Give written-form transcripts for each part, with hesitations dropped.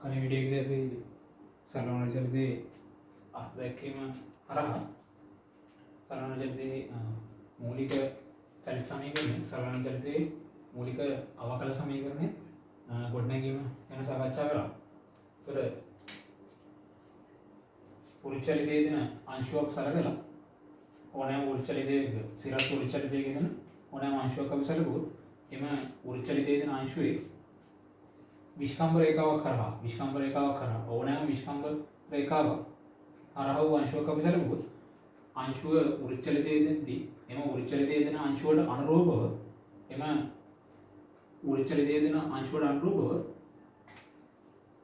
කලින් වීඩියෝ එකේ අපි සරලවන චරිතයේ අර්ථ දැක්වීම හරහා සරලවන චරිතයේ මූලික චරිත සමීකරණය සරලවන චරිතයේ මූලික අවකල සමීකරණය ගොඩනැගීම ගැන සාකච්ඡා කරා. ඒතර පුරුෂ චරිතයේ දෙන අංශුවක් සලකලා ඕනෑම පුරුෂ චරිතයක සිරස් පුරුෂ චරිතයක දෙන ඕනෑම අංශුවක් අපි සලකුවොත් එම පුරුෂ චරිතයේ දෙන අංශුවේ විස්කම්භ රේඛාවක් කරා ඕනෑම විස්කම්භ රේඛාවක් හරහා වූ අංශුවක් අපි සලකුවොත් අංශුව පුරුෂ චරිතයේ දෙද්දී එම පුරුෂ චරිතයේ දෙන අංශුවට අනුරූපව එම පුරුෂ චරිතයේ දෙන අංශුවට අනුරූපව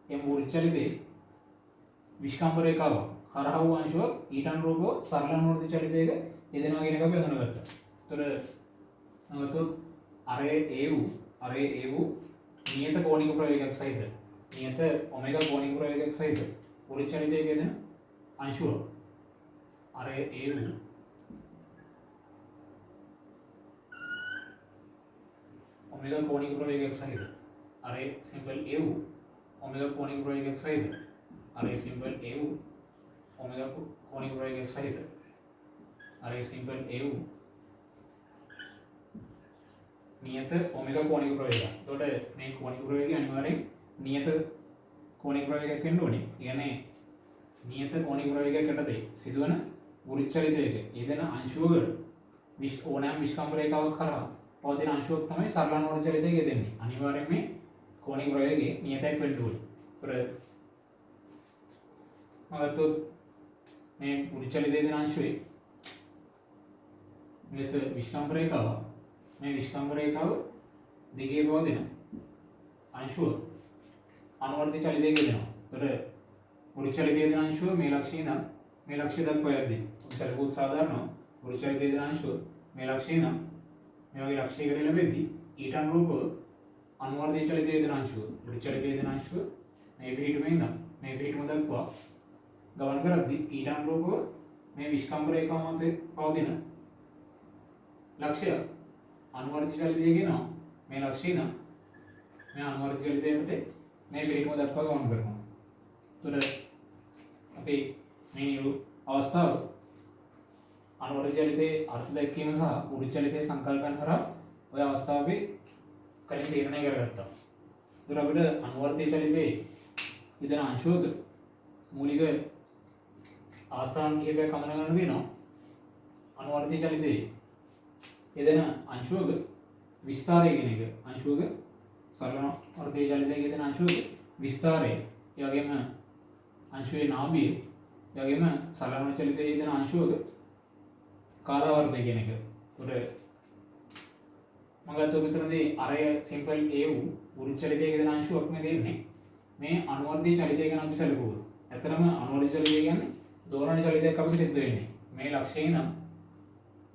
එම පුරුෂ චරිතයේ විස්කම්භ රේඛාවක් හරහා වූ අංශුවක් ඊට අනුරූපව සරල අනුවර්ති චරිතයක යෙදෙනවා කියන එක අපි හඳුනාගත්තා. ඒතර නවතොත් අරේ වූ නියත කෝණික ප්‍රවේගයක් සහිත නියත ඔමෙගා කෝණික ප්‍රවේගයක් සහිත පුරුෂ චරිතයක යෙදෙන අංශුව අරේ වූ ඔමෙගා කෝණික ප්‍රවේගයක් සහිත අරේ සිම්පල් a වූ ඔමෙගා කෝණික ප්‍රවේගයක් සහිත අරේ සිම්පල් a වූ ඔමෙගා කෝණික ප්‍රවේගයක් සහිත අරේ සිම්පල් a වූ නියත ඔමෙගා කෝණික ප්‍රවේගය. එතකොට මේ කෝණික ප්‍රවේගය අනිවාර්යෙන් නියත කෝණික ප්‍රවේගයක් වෙන්න ඕනේ. කියන්නේ නියත කෝණික ප්‍රවේගයක් යටතේ සිදුවන පුරුෂ චරිතයක යෙදෙන අංශුවකට ඕනෑම විස්කම්භ රේඛාවක් කරා පවතින අංශුවක් තමයි සරල අනුවර්ත චරිතයක යෙදෙන්නේ. අනිවාර්යෙන් මේ කෝණික ප්‍රවේගය නියතයක් වෙන්න ඕනේ. මගතොත් මේ පුරුෂ චරිතයේ දෙන අංශුවේ මෙලෙස විස්කම්භ රේඛාව මේ විස්කම්භ රේඛාව දිගේ පවතින අංශුව අනුවර්ති චලිතයක යෙදෙනවා. ඒතර පුරුෂ චලිතයේ දෙන අංශුව මේ ලක්ෂය නම් මේ ලක්ෂය දක්වා යද්දී සල්පුත් සාධාරණව පුරුෂ චලිතයේ දෙන අංශුව මේ ලක්ෂය නම් මේ වගේ ලක්ෂයකට ලැබෙද්දී ඊට අනුරූපව අනුවර්ති චලිතයේ දෙන අංශුව පුරුෂ චලිතයේ දෙන අංශුව මේ පිටුමෙන් නම් මේ පිටුම දක්වා ගමන් කරද්දී ඊට අනුරූපව මේ විස්කම්භ රේඛාව මත පවතින ලක්ෂය අනුවර්ති චලිතය කියනවා මේ ලක්ෂය නම් මේ අනුවර්ති චලිතය මත මේ පිටුම දක්වා ගමන් කරනවා. එතකොට අපි මේ නිරු අවස්ථාව අනුවර්ති චලිතයේ අර්ථ දැක්වීම සහ පුරුෂ චලිතයේ සංකල්පයන් හරහා ඔය අවස්ථාව අපි කලින් තීරණය කරගත්තා. ඒතර අපිට අනුවර්ති චලිතයේ යෙදෙන අංශුවක මූලික අවස්ථාන් කිහිපයක් හඳුනා ගන්න තියෙනවා. අනුවර්ති චලිතයේ යෙදෙන අංශුවක විස්තාරය කියන එක අංශුවක සරල අනුවර්ති චලිතයේ යෙදෙන අංශුවක විස්තාරය ඒ වගේම අංශුවේ නාභිය ඒ වගේම සරල අනුවර්ති චලිතයේ යෙදෙන අංශුවක කාලාවර්තය කියන එක. ඒකට මම ගත්තොත් මෙතනදී අරය සිම්පල් a වූ පුරුෂ චලිතයේ යෙදෙන අංශුවක් මේ දෙන්නේ. මේ අනුවර්ති චලිතය ගැන අපි සැලකුවොත් ඇත්තටම අනුවර්ති චලිතය කියන්නේ දෝලන චලිතයක් අපිට සිද්ධ වෙන්නේ. මේ ලක්ෂය නම්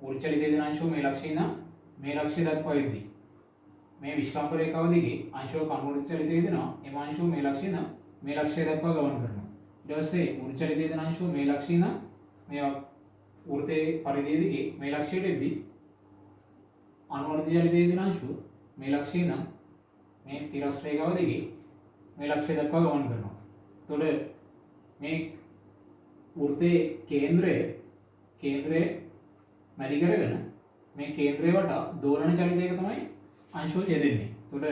පුරුෂ චලිතයේ දෙන අංශුව මේ ලක්ෂය නම් මේ ලක්ෂය දක්වා යද්දී මේ විස්කම්භ රේඛාව දිගේ අංශුවක අනුවර්ති චලිතය දෙනවා. එම අංශුව මේ ලක්ෂය නම් මේ ලක්ෂය දක්වා ගමන් කරනවා. ඊට පස්සේ පුරුෂ චලිතයේ දෙන අංශුව මේ ලක්ෂය නම් මේ වෘත්තයේ පරිධිය දිගේ මේ ලක්ෂයට එද්දී අනුවර්ති චලිතයේ දෙන අංශුව මේ ලක්ෂය නම් මේ තිරස් රේඛාව දිගේ මේ ලක්ෂය දක්වා ගමන් කරනවා. එතකොට මේ වෘත්තයේ කේන්ද්‍රය මැදි කරගෙන මේ කේන්ද්‍රය වටා දෝලන චලිතයක තමයි අංශුව යෙදෙන්නේ. එතකොට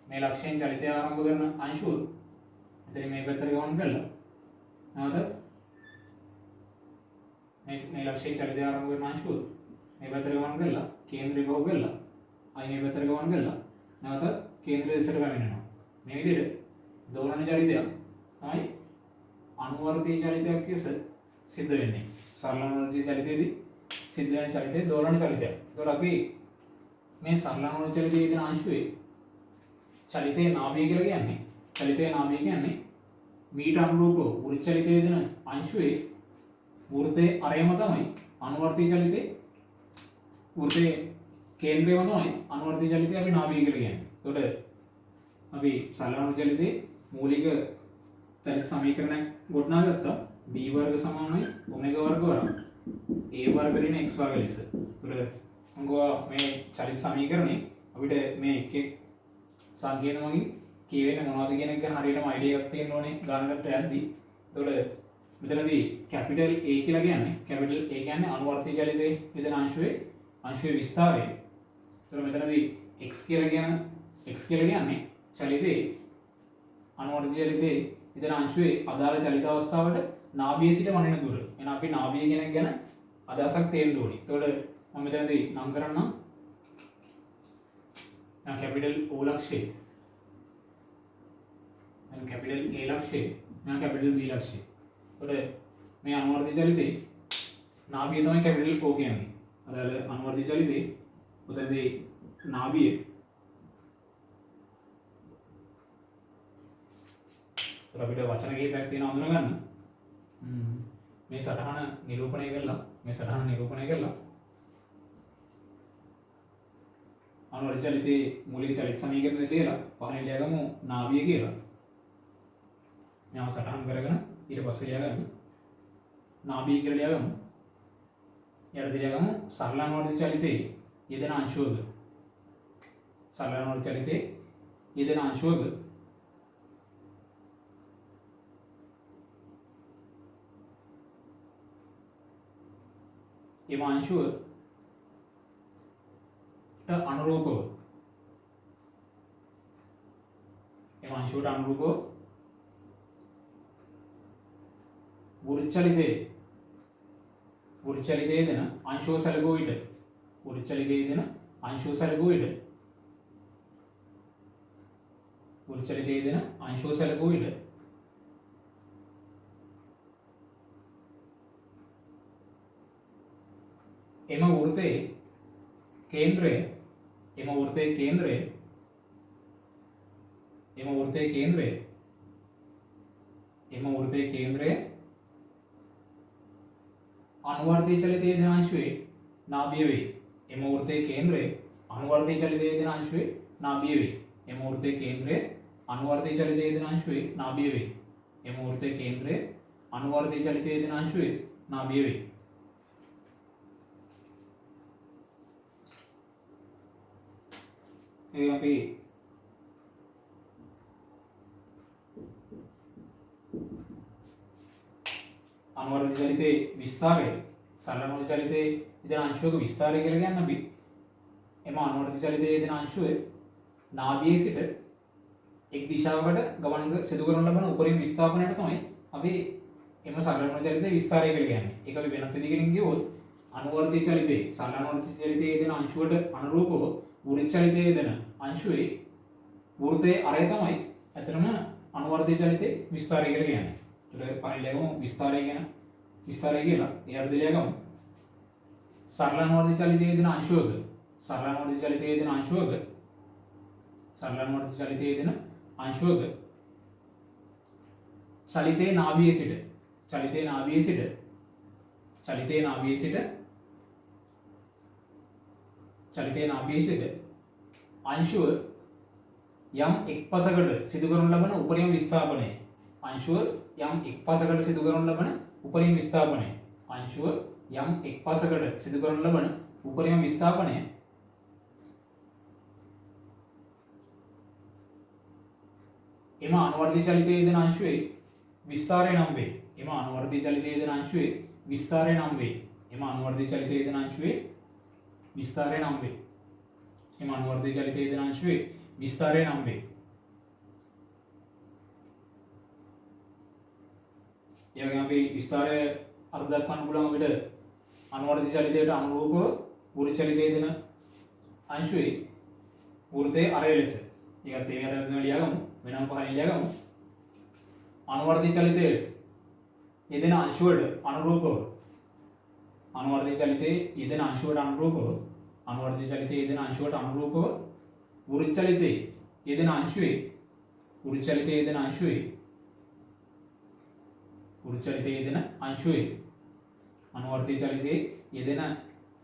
මේ ලක්ෂයෙන් චලිතය ආරම්භ කරන අංශුව එතන මේ පැත්තට ගමන් කළා. නැවත මේ ලක්ෂයෙන් චලිතය ආරම්භ කරන අංශුව මේ පැත්තට ගමන් කළා. කේන්ද්‍රය බහුව කළා. ආයි මේ පැත්තට ගමන් කළා. නැවත කේන්ද්‍රය දෙසට පැමිණෙනවා. මේ විදිහට දෝලන චලිතය තමයි අනුවර්ති චලිතයක් ලෙස සිද්ධ වෙන්නේ. සරල අනුවර්ති චලිතයේදී සිද්ධ වෙන චලිතය දෝලන චලිතය. ඒතකොට අපි මේ සරල අනුවර්ති චලිතයේ යෙදෙන අංශුවේ චලිතයේ නාභිය කියලා කියන්නේ චලිතයේ නාභිය කියන්නේ මීට අනුරූපව පුරුෂ චලිතයේ යෙදෙන අංශුවේ වෘත්තයේ අරයම තමයි අනුවර්ති චලිතේ වෘත්තයේ කේන්ද්‍රයම තමයි අනුවර්ති චලිතය අපි නාභිය කියලා කියන්නේ. ඒතකොට අපි සරල අනුවර්ති චලිතයේ මූලික චලිත සමීකරණයක් ගොඩනගාගත්තා. b වර්ග සමානයි ඔමෙගා වර්ග වරක් a වර්ග ඍණ x වර්ග ලෙස. ඒතර මම මේ චලිත සමීකරණේ අපිට මේ එක සංකේත මගින් කියවෙන්නේ මොනවද කියන එක ගැන හරියටම අයිඩියා එකක් තියෙන්න ඕනේ ගණනකට යද්දී. එතකොට මෙතනදී කැපිටල් A කියලා කියන්නේ කැපිටල් A කියන්නේ අනුවර්තී චලිතයේ යෙදෙන අංශුවේ විස්තාරය. එතකොට මෙතනදී x කියලා කියන්නේ චලිතයේ අනුවර්තී චලිතයේ යෙදෙන අංශුවේ අදාළ චලිත අවස්ථාවට නාභිය සිට වනින දුර. එහෙනම් අපි නාභිය කියන එක ගැන අදහසක් තියෙන්න ඕනේ. එතකොට මම මෙතනදී නම් කරන්නම්. now capital O ලක්ෂය and capital A ලක්ෂය now capital B ලක්ෂය. එතකොට මේ අනුවර්තී චලිතේ නාභිය තමයි capital O කියන්නේ. අදාළ අනුවර්තී චලිතේ උතනදී නාභිය අපිට වචන කීපයක් තියෙනවා අඳුනගන්න. මේ සටහන නිරූපණය කරලා අනුවර්තී චලිතේ මූලික චලිත සමීකරණය ලියලා පහලින් ලියගමු නාභිය කියලා. මෙයාව සටහන් කරගෙන ඊට පස්සේ ලියගමු නාභිය කියලා ලියගමු. ඊට ලියගමු සරල අනුවර්තී චලිතේ යෙදෙන අංශුවක. සරල අනුවර්තී චලිතේ යෙදෙන අංශුවක එම අංශුවට අනුරූපව වෘත්ත චලිතයේ දෙන අංශුව සැලකුව විට එම වෘත්තයේ කේන්ද්‍රය අනුවර්තී චලිතයේ යෙදෙන අංශුවේ නාභිය වේ. එම වෘත්තයේ කේන්ද්‍රය අනුවර්තී චලිතයේ යෙදෙන අංශුවේ නාභිය වේ. එම වෘත්තයේ කේන්ද්‍රය අනුවර්තී චලිතයේ යෙදෙන අංශුවේ නාභිය වේ. එම වෘත්තයේ කේන්ද්‍රය අනුවර්තී චලිතයේ යෙදෙන අංශුවේ නාභිය වේ. ඒ අපි අනුවර්තී චලිතයේ විස්තාරය සරල අනුවර්තී චලිතයේ යෙදෙන අංශුවක විස්තාරය කියලා කියන්නේ අපි එම අනුවර්තී චලිතයේ යෙදෙන අංශුවේ නාභියේ සිට එක් දිශාවකට ගමන් සිදු කරන ලබන උපරිම විස්ථාපනයට තමයි අපි එම සරල අනුවර්තී චලිතයේ විස්තාරය කියලා කියන්නේ. ඒක අපි වෙනත් විදිහකින් කිව්වොත් අනුවර්තී චලිතයේ සරල අනුවර්තී චලිතයේ යෙදෙන අංශුවට අනුරූපව වෘත්ත චලිතයේ යෙදෙන අංශුවේ වෘත්තයේ අරය තමයි ඇත්තටම අනුවර්තී චලිතයේ විස්තාරය කියලා කියන්නේ. ඒකට පරිලයම විස්තාරය කියලා ඊට දෙලියගමු. සරල අනුවර්තී චලිතයේ යෙදෙන අංශුවක චලිතයේ නාභියේ සිට අංශුව යම් එක් පසකට සිදු කරනු ලබන උපරිම විස්ථාපනය. එම අනුවර්තී චලිතයේ යෙදෙන අංශුවේ විස්තාරය නම් වේ. එම අනුවර්තී චලිතයේ යෙදෙන අංශුවේ විස්තාරය නම් වේ. එම අනුවර්තී චලිතයේ යෙදෙන අංශුවේ විස්තාරය නම් වේ. එම අනුවර්තී චලිතයේ යෙදෙන අංශුවේ විස්තාරය නම් වේ. ඒ වගේම අපි විස්තාරය අර්ථ දක්වන්න පුළුවන් අපිට අනුවර්තී චලිතයට අනුරූපව වෘත්ත චලිතයේ යෙදෙන අංශුවේ වෘත්තයේ අරය ලෙස. ඒකත් ඒ විදිහට ලියගමු. වෙනම පහලින් ලියගමු. අනුවර්තී චලිතයේ යෙදෙන අංශුවට අනුරූපව වෘත්ත චලිතයේ යෙදෙන අංශුවට අනුරූපව වෘත්ත චලිතයේ යෙදෙන අංශුවේ අනුවර්තී චලිතයේ යෙදෙන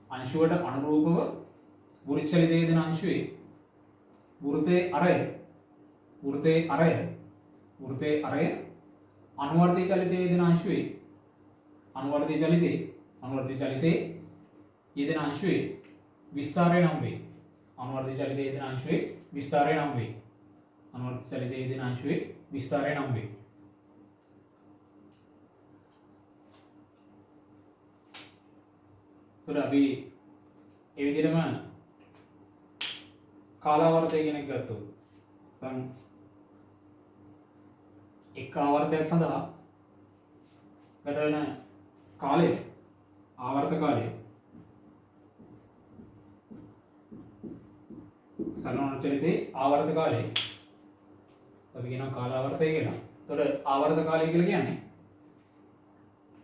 අංශුවට අනුරූපව වෘත්ත චලිතයේ යෙදෙන අංශුවේ වෘත්තයේ අරය අනුවර්තී චලිතයේ යෙදෙන අංශුවේ විස්තාරය නම් වේ. අනුවර්තී චලිතයේ යෙදෙන අංශුවේ විස්තාරය නම් වේ. අනුවර්තිත චලිතයේ යෙදෙන අංශුවේ විස්තරය නම් වේ. එතකොට අපි ඒ විදිහටම කාලාවර්තය කියන එක ගත්තොත් දැන් එක් ආවර්තයක් සඳහා ගත වෙන කාලය ආවර්ත කාලය සරලවර්ණ චලිතයේ ආවර්ත කාලය අපි කියනවා කාලාවර්තය කියලා. එතකොට ආවර්ත කාලය කියලා කියන්නේ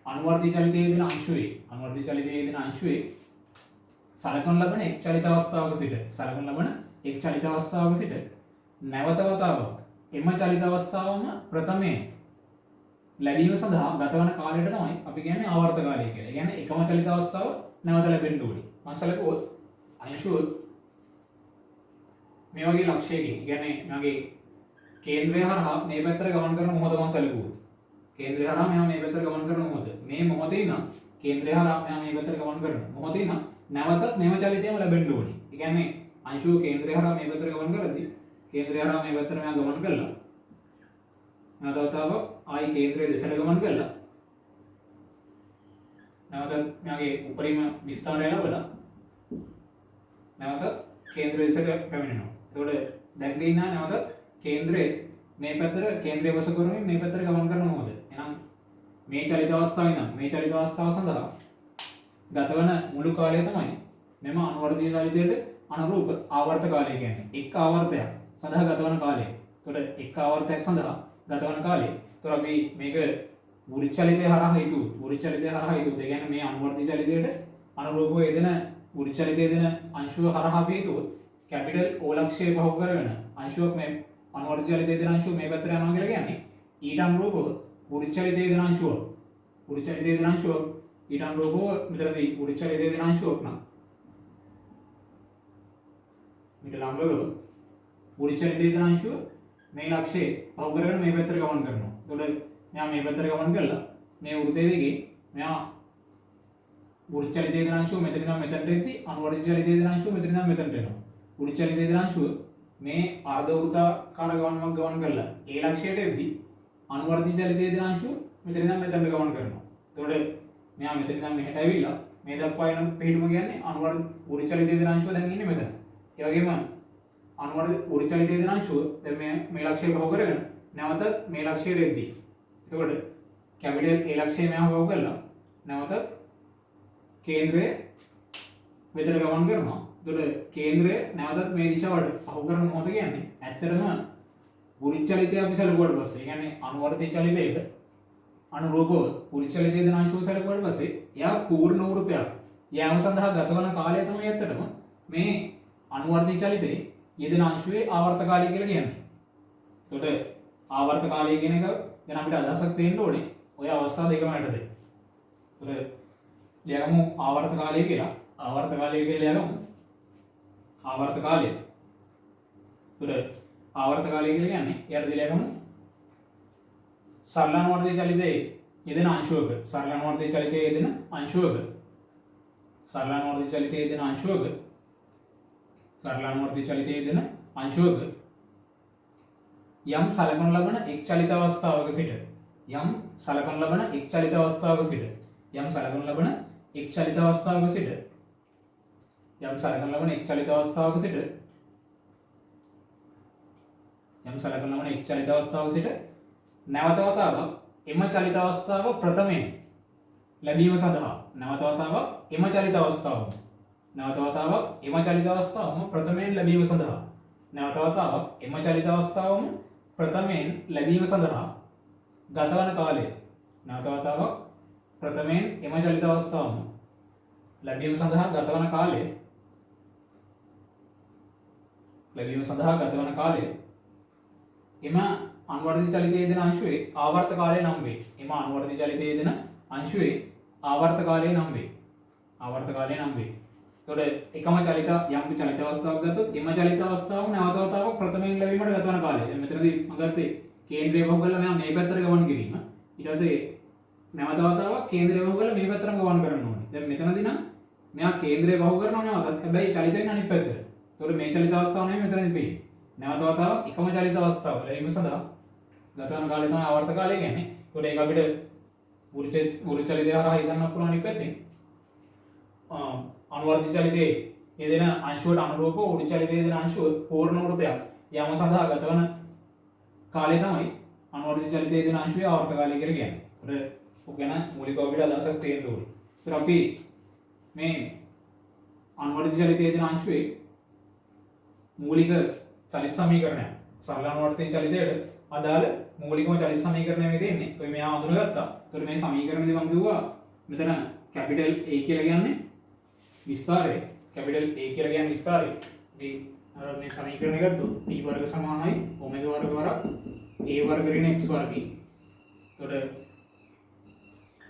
අනුවර්තිත චලිතයේ යෙදෙන අංශුවේ සලකන ලබන එක් චලිත අවස්ථාවක සිට නැවත වතාවක් එම චලිත අවස්ථාවම ප්‍රථමයෙන් ලැබීම සඳහා ගතවන කාලයට තමයි අපි කියන්නේ ආවර්ත කාලය කියලා. ඒ කියන්නේ එකම චලිත අවස්ථාව නැවත ලැබෙන්න ඕනේ. මසලකුවොත් අංශුව මේ වගේ ලක්ෂයකින් කියන්නේ මගේ කේන්ද්‍රය හරහා මේ පැත්තට ගමන් කරන මොහොත මම සැලකුවොත් කේන්ද්‍රය හරහා මෙහා මේ පැත්තට ගමන් කරන මොහොත මේ මොහොතේ ඉඳන් කේන්ද්‍රය හරහා මෙහා මේ පැත්තට ගමන් කරන මොහොතේ ඉඳන් නැවතත් මෙම චලිතයම ලැබෙන්න ඕනේ. ඒ කියන්නේ අංශුව කේන්ද්‍රය හරහා මේ පැත්තට ගමන් කරද්දී කේන්ද්‍රය හරහා මේ පැත්තට මෙහා ගමන් කළා. නැවතතාව ආයි කේන්ද්‍රයේ දෙසට ගමන් කළා. නැවතත් මෙයාගේ උපරිම විස්තරය ලැබලා නැවතත් කේන්ද්‍රයේ දෙසට පැමිණෙනවා. එතකොට දැන් දෙන්නා නැවතත් කේන්ද්‍රයේ මේ පැත්තට කේන්ද්‍රය වශ කරමින් මේ පැත්තට ගමන් කරන මොහොත. එහෙනම් මේ චලිත අවස්ථාවේ ඉඳන් මේ චලිත අවස්ථාව සඳහා ගතවන මුළු කාලය තමයි මෙම අනුවර්තිත චලිතයට අනුරූප ආවර්ත කාලය කියන්නේ. එක් ආවර්තයක් සඳහා ගතවන කාලය. එතකොට එක් ආවර්තයක් සඳහා ගතවන කාලය. එතකොට අපි මේක වෘත්ත චලිතය හරහා හිතුවොත් ඒ කියන්නේ මේ අනුවර්තිත චලිතයට අනුරූපව යෙදෙන වෘත්ත චලිතයේ යෙදෙන අංශුව හරහා අපි හිතුවොත් කැපිටල් O ලක්ෂය පහු කරගෙන අංශුවක් මේ අනුවර්තිත චලිතයේ යෙදෙන අංශුව මේ පැත්තට යනවා කියලා කියන්නේ ඊට අනුරූපව වෘත්ත චලිතයේ යෙදෙන අංශුව ඊට අනුරූපව මෙතනදී වෘත්ත චලිතයේ යෙදෙන අංශුවක් නම් ඊට ලංබව වෘත්ත චලිතයේ යෙදෙන අංශුව මේ ලක්ෂයේ පහු කරගෙන මේ පැත්තට ගමන් කරනවා. එතකොට මෙයා මේ පැත්තට ගමන් කළා. මේ වෘතයේ දිගේ මෙයා වෘත්ත චලිතයේ යෙදෙන අංශුව මෙතන ඉඳන් මෙතනට එද්දී අනුවර්තිත චලිතයේ යෙදෙන අංශුව මෙතන ඉඳන් මෙතනට එනවා. වෘත්ත චලිතයේ යෙදෙන අංශුව මේ අර්ධ වෘත්තාකාර ගමනක් ගමන් කළා. ඒ ලක්ෂයට එද්දී අනුවර්තිත චලිතයේ යෙදෙන අංශුව මෙතන ඉඳන් මෙතනට ගමන් කරනවා. එතකොට මෙයා මෙතන ඉඳන් මෙහෙට ඇවිල්ලා මේ දක්වා එන පිටුම කියන්නේ අනුවර්තිත වෘත්ත චලිතයේ යෙදෙන අංශුව දැන් ඉන්නේ මෙතන. ඒ වගේම අනුවර්තිත වෘත්ත චලිතයේ යෙදෙන අංශුව දැන් මේ ලක්ෂය පහු කරගෙන නැවතත් මේ ලක්ෂයට එද්දී එතකොට කැපිටල් A ලක්ෂය මෙහා පහු කරලා නැවතත් කේන්ද්‍රය මෙතන ගමන් කරනවා. එතකොට කේන්ද්‍රය නැවතත් මේ දිශාවට පහු කරන මොහොත කියන්නේ ඇත්තටම වෘත්ත චලිතය අපි සැලකුවාට පස්සේ කියන්නේ අනුවර්තිත චලිතයක අනුරූපව වෘත්ත චලිතයේ යෙදෙන අංශුව සැලකුවාට පස්සේ එයා පූර්ණ වෘත්තයක් යාම සඳහා ගතවන කාලය තමයි ඇත්තටම මේ අනුවර්තිත චලිතයේ යෙදෙන අංශුවේ ආවර්ත කාලය කියලා කියන්නේ. එතකොට ආවර්ත කාලය කියන එක ගැන අපිට අදහසක් තියෙන්න ඕනේ. ඔය අවස්ථා දෙකම යටතේ. එතකොට ලියගමු ආවර්ත කාලය කියලා. ආවර්ත කාලය කියලා ලියගමු. ආවර්ත කාලය. එතකොට ආවර්ත කාලය කියලා කියන්නේ යට ලියගමු. සරලානුවර්තිත චලිතයේ යෙදෙන අංශුවක සරලානුවර්තිත චලිතයේ යෙදෙන අංශුවක යම් සලකනු ලබන එක් චලිත අවස්ථාවක සිට නැවත වතාවක් එම චලිත අවස්ථාව ප්‍රථමයෙන් ලැබීම සඳහා නැවත වතාවක් එම චලිත අවස්ථාවම ප්‍රථමයෙන් ලැබීම සඳහා ගතවන කාලය එම අනුවර්තිත චලිතයේ යෙදෙන අංශුවේ ආවර්ත කාලය නම් වේ. එතකොට එකම චලිත යම් චලිත අවස්ථාවක් ගත්තොත් එම චලිත අවස්ථාව නැවත වතාවක් ප්‍රථමයෙන් ලැබීමට ගතවන කාලය. දැන් මෙතනදී මම ගත්තේ කේන්ද්‍රය පහු කරලා මෙයා මේ පැත්තට ගමන් කිරීම. ඊට පස්සේ නැවත වතාවක් කේන්ද්‍රය පහු කරලා මේ පැත්තටම ගමන් කරන්න ඕනේ. දැන් මෙතනදී නම් මෙයා කේන්ද්‍රය පහු කරනවා නැවතත්. හැබැයි චලිතයෙන් අනිත් පැත්තට. එතකොට මේ චලිත අවස්ථාව නෙමෙයි මෙතනදී තියෙන්නේ. නැවත වතාවක් එකම චලිත අවස්ථාව ලැබීම සඳහා ගත වන කාලය තමයි ආවර්ත කාලය කියන්නේ. ඒකට ඒක අපිට උරු චලිතය හරහා හිතන්න පුළුවන් එක පැත්තෙන්. අනුවර්තිත චලිතයේ යෙදෙන අංශුවට අනුරූපව උරු චලිතයේ යෙදෙන අංශුව පූර්ණ වෘතයක් යාම සඳහා ගත වන කාලය තමයි අනුවර්තිත චලිතයේ යෙදෙන අංශුවේ ආවර්ත කාලය කියලා කියන්නේ. ඒකට ඔක ගැන මූලිකව අපිට අදහසක් තියෙන්න ඕනේ. ඒත් අපි මේ අනුවර්තිත චලිතයේ යෙදෙන අංශුවේ මූලික චලිත සමීකරණය සරල අනුවර්තිත චලිතයට අදාළ මූලිකම චලිත සමීකරණය මේ තියෙන්නේ. ඔය මෙයා හඳුනගත්තා. ඒතර මේ සමීකරණෙදි මම කිව්වා මෙතන කැපිටල් A කියලා කියන්නේ විස්තාරය. කැපිටල් A කියලා කියන්නේ විස්තාරය. මේ සමීකරණය ගත්තොත් p වර්ග සමානයි ඔමෙගා වර්ග වරක් a වර්ග ඍණ x වර්ගයි. එතකොට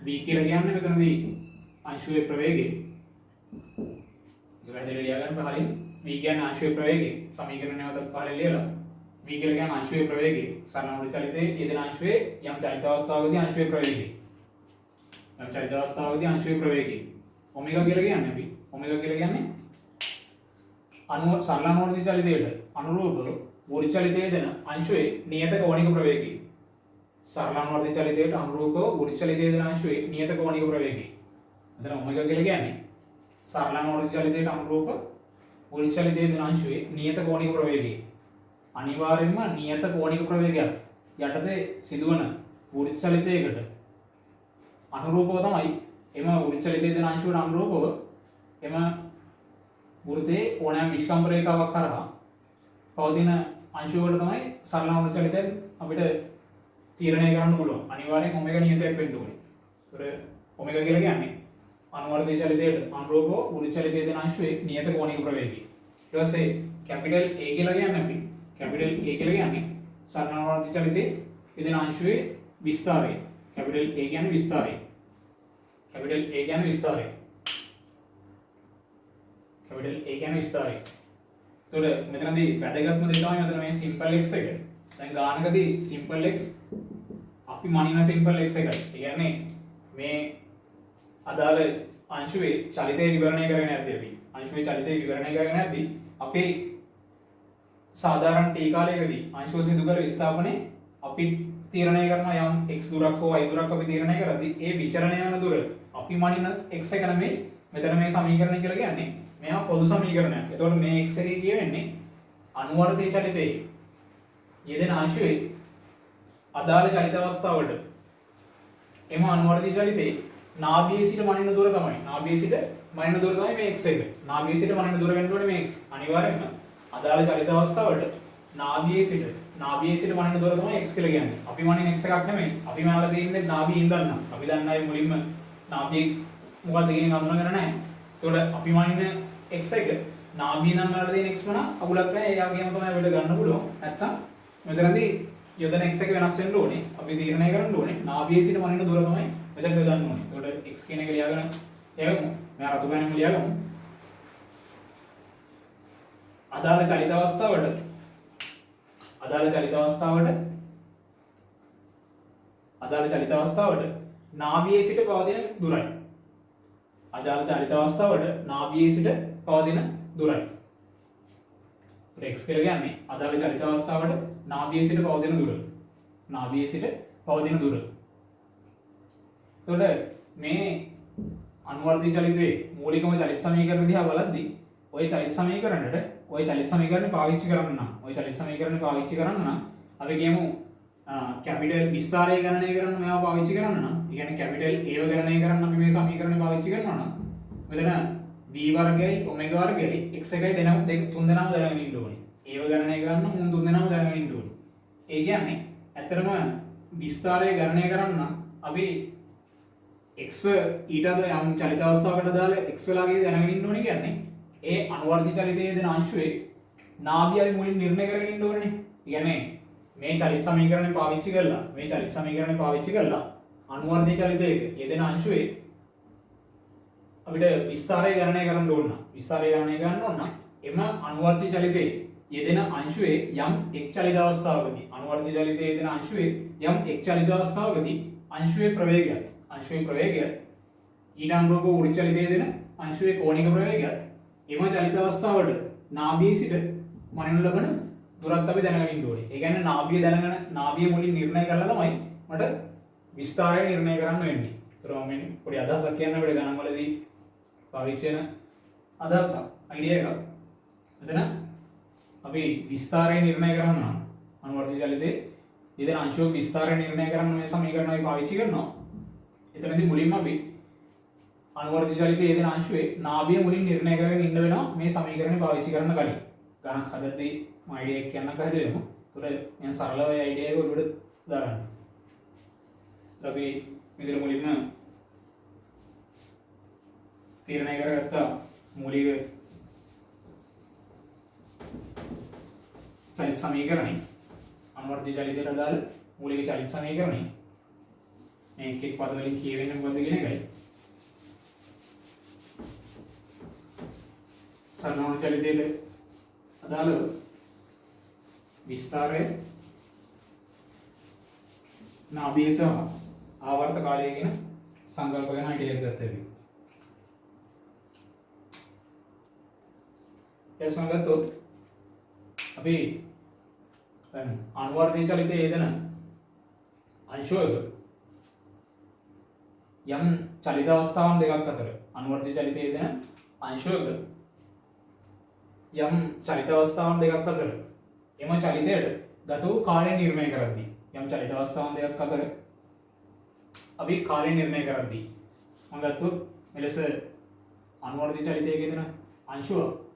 b කියලා කියන්නේ මෙතනදී අංශුවේ ප්‍රවේගය. ඒක වැදගත් ලියා ගන්න පහලින් v කියන්නේ අංශුවේ ප්‍රවේගය. සමීකරණය නැවතත් පහලින් ලියලා v කියලා කියන්නේ අංශුවේ ප්‍රවේගය. සරල අනුවර්තිත චලිතයේ යෙදෙන අංශුවේ යම් චලිත අවස්ථාවකදී අංශුවේ ප්‍රවේගය. යම් චලිත අවස්ථාවකදී අංශුවේ ප්‍රවේගය. ඔමෙගා කියලා කියන්නේ අපි ඔමෙගා කියලා කියන්නේ සරල අනුවර්තිත චලිතයට අනුරූපව උරු චලිතයේ යෙදෙන අංශුවේ නියත කෝණික ප්‍රවේගය. සරල අනුවර්තිත චලිතයට අනුරූපව උරු චලිතයේ යෙදෙන අංශුවේ නියත කෝණික ප්‍රවේගය. මෙතන ඔමෙගා කියලා කියන්නේ සරල අනුවර්තිත චලිතයට අනුරූපව උරු චලිතයේ යෙදෙන අංශුවේ නියත කෝණික ප්‍රවේගය. අනිවාර්යයෙන්ම නියත කෝණික ප්‍රවේගයක් යටතේ සිදුවන උරු චලිතයකට අනුරූපව තමයි එම උරු චලිතයේ යෙදෙන අංශුවට අනුරූපව එම වෘතයේ ඕනෑම විස්කම්භ රේඛාවක් කරා පවතින අංශුවකට තමයි සරල අනුවර්තිත චලිතයෙන් අපිට තීරණය කරන්න පුළුවන්. අනිවාර්යෙන් ඔමෙගා නියතයක් වෙන්න ඕනේ. ඒතර ඔමෙගා කියලා කියන්නේ අනුවර්තිත චලිතයට අනුරූපව උරු චලිතයේ යෙදෙන අංශුවේ නියත කෝණික ප්‍රවේගය. ඊට පස්සේ කැපිටල් A කියලා කියන්නේ අපි කැපිටල් A කියලා කියන්නේ සරල අනුවර්තිත චලිතයේ යෙදෙන අංශුවේ විස්තාරය. කැපිටල් A කියන්නේ විස්තාරය. කැපිටල් A කියන්නේ විස්තාරය. කැපිටල් A කියන්නේ විස්තාරය. එතකොට මෙතනදී වැදගත්ම දේ තමයි මෙතන මේ සිම්පල් x එක. දැන් ගානකදී සිම්පල් x අපි මනින සිම්පල් x එකයි. ඒ කියන්නේ මේ අදාළ අංශුවේ චලිතය විවරණය කරගෙන යද්දී අපි අංශුවේ චලිතය විවරණය කරගෙන යද්දී අපේ සාධාරණ t කාලයකදී අංශුව සිදු කළ විස්ථාපනයේ අපි තීරණය කරනවා යම් x දුරක් හෝ y දුරක් අපි තීරණය කරද්දී ඒ විචලනය වන දුර අපි මනින x එක නෙමෙයි මෙතන මේ සමීකරණය කියලා කියන්නේ. මෙහා පොදු සමීකරණයක්. එතකොට මේ x එකේ කියවෙන්නේ අනුවර්තිත චලිතයේ යෙදෙන අංශුවේ අදාළ චලිත අවස්ථාවට එම අනුවර්තිත චලිතයේ නාභියේ සිට මනින දුර තමයි. නාභියේ සිට මනින දුර තමයි මේ x එක. නාභියේ සිට මනින දුර වෙන්න ඕනේ මේ x. අනිවාර්යයෙන්ම අදාළ චලිත අවස්ථාවට නාභියේ සිට මනින දුර තමයි x කියලා කියන්නේ. අපි මනින x එකක් නෙමෙයි. අපි මාලා තියෙන්නේ නාභියේ ඉඳන්. අපි දන්නයි මුලින්ම නාභියේ මොකක්ද කියන එක හඳුනගන්න නැහැ. එතකොට අපි මනින x එක නාභිය නම් වල තියෙන x වන අගුලක් නැහැ. එයාගේම තමයි අපිට ගන්න පුළුවන්. නැත්තම් මෙතනදී යොදන x එක වෙනස් වෙන්න ඕනේ. අපි තීරණය කරන්න ඕනේ නාභියේ සිට මනින දුර තමයි මෙතන යොදන්න ඕනේ. එතකොට x කියන එක ලියාගෙන යමු. මම අර අතුගානෙම ලියාගමු. අදාළ චලිත අවස්ථාවට නාභියේ සිට පවතින දුරයි. අදාළ චලිත අවස්ථාවට නාභියේ සිට පවතින දුරයි. x කියලා කියන්නේ අදාළ චලිත අවස්ථාවට නාභියේ සිට පවතින දුර. එතකොට මේ අනුවර්තිත චලිතයේ මූලිකම චලිත සමීකරණ දිහා බලද්දී ওই චලිත සමීකරණ පාවිච්චි කරන්න නම් අපි කියමු කැපිටල් විස්තරය ගණනය කරන්න මේවා පාවිච්චි කරන්න නම් ඒ කියන්නේ කැපිටල් A ගණනය කරන්න අපි මේ සමීකරණ පාවිච්චි කරනවා නම් මෙතන v වර්ගයයි ඔමෙගා වර්ගයයි x එකයි තුන් දෙනාම දැනගෙන ඉන්න ඕනේ. A ගණනය කරන්න මුන් තුන් දෙනාම දැනගෙන ඉන්න ඕනේ. ඒ කියන්නේ ඇත්තටම විස්තරය ගණනය කරන්න අපි x ඊට අද යම් චලිත අවස්ථාවකට දාලා x වලගේ දැනගෙන ඉන්න ඕනේ කියන්නේ ඒ අනුවර්තිත චලිතයේ දෙන අංශුවේ නාභියයි මුලින් නිර්ණය කරගෙන ඉන්න ඕනේ. කියන්නේ මේ චලිත සමීකරණය පාවිච්චි කරලා අනුවර්තිත චලිතයක යෙදෙන අංශුවේ අපිට විස්තරය ගණනය කරන්න ඕන. එම අනුවර්තිත චලිතයේ යෙදෙන අංශුවේ යම් එක් චලිත අවස්ථාවකදී අංශුවේ ප්‍රවේගය ඊට අනුරූපව උරු චලිතයේ යෙදෙන අංශුවේ කෝණික ප්‍රවේගය එම චලිත අවස්ථාවට නාභියේ සිට මනිනු ලබන දුරත් අපි දැනගෙන ඉන්න ඕනේ. ඒ කියන්නේ නාභිය දැනගෙන නාභිය මුලින් නිර්ණය කරලා තමයි මට විස්තරය නිර්ණය කරන්න වෙන්නේ. ඒතර මම පොඩි අදහසක් කියන්න අපිට ගණන් වලදී පාවිච්චි වෙන අදහසක් අයිඩියා එකක්. මෙතන අපි විස්තරය නිර්ණය කරන්න අනුවර්තිත චලිතයේ යෙදෙන අංශුවක විස්තරය නිර්ණය කරන්න මේ සමීකරණ අපි පාවිච්චි කරනවා. එතනදී මුලින්ම අපි අනුවර්තිත චලිතයේ යෙදෙන අංශුවේ නාභිය මුලින් නිර්ණය කරගෙන ඉන්න වෙනවා මේ සමීකරණය පාවිච්චි කරන්න කලින්. ගණන් හදද්දී මම අයිඩියා එක කියන්න පැහැදිලිවම. ඒතර මම සරලව අයිඩියා එක ඔළුවට දාගන්න. අපි මෙතන මුලින්ම තීරණය කරගත්ත මූලික චලිත සමීකරණය අනුවර්තිත චලිතයට අදාළ මූලික චලිත සමීකරණය මේ එක් එක් පද වලින් කියවෙන්නේ මොකද්ද කියන එකයි. සරලවන චලිතයට අදාළ විස්තරය නාභිය සහ ආවර්ත කාලය කියන සංකල්ප ගැන අයිඩියා එකක් ගත්තා. එස්ම ගත්තොත් අපි දැන් අනුවර්තිත චලිතයේ යෙදෙන අංශවල යම් චලිත අවස්ථාවන් දෙකක් අතර අනුවර්තිත චලිතයේ යෙදෙන අංශවල යම් චලිත අවස්ථාවන් දෙකක් අතර එම චලිතයට ගත වූ කාලය නිර්ණය කරද්දී යම් චලිත අවස්ථාවන් දෙකක් අතර අපි කාලය නිර්ණය කරද්දී මම ගත්තොත් මෙලෙස අනුවර්තිත චලිතයේ යෙදෙන අංශුව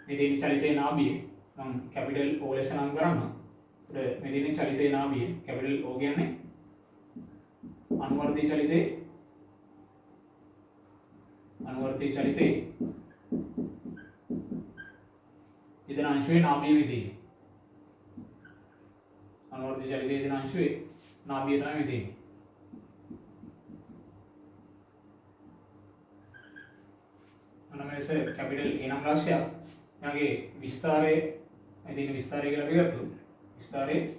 මෙදින චලිතයේ නාභිය මම කැපිටල් O ලෙස නම් කරනවා. ඒත් මෙදින චලිතයේ නාභිය කැපිටල් O කියන්නේ අනුවර්තිත චලිතයේ යෙදෙන අංශුවේ නාභිය විදිහේ අනුවර්තිත චලිතයේ යෙදෙන අංශුවේ නාභිය තමයි විදිහේ. අනමෙස කැපිටල් A නම් රාශියක් යාගේ විස්තරයේ එදින විස්තරය කියලා අපි ගත්තොත් විස්තරයේ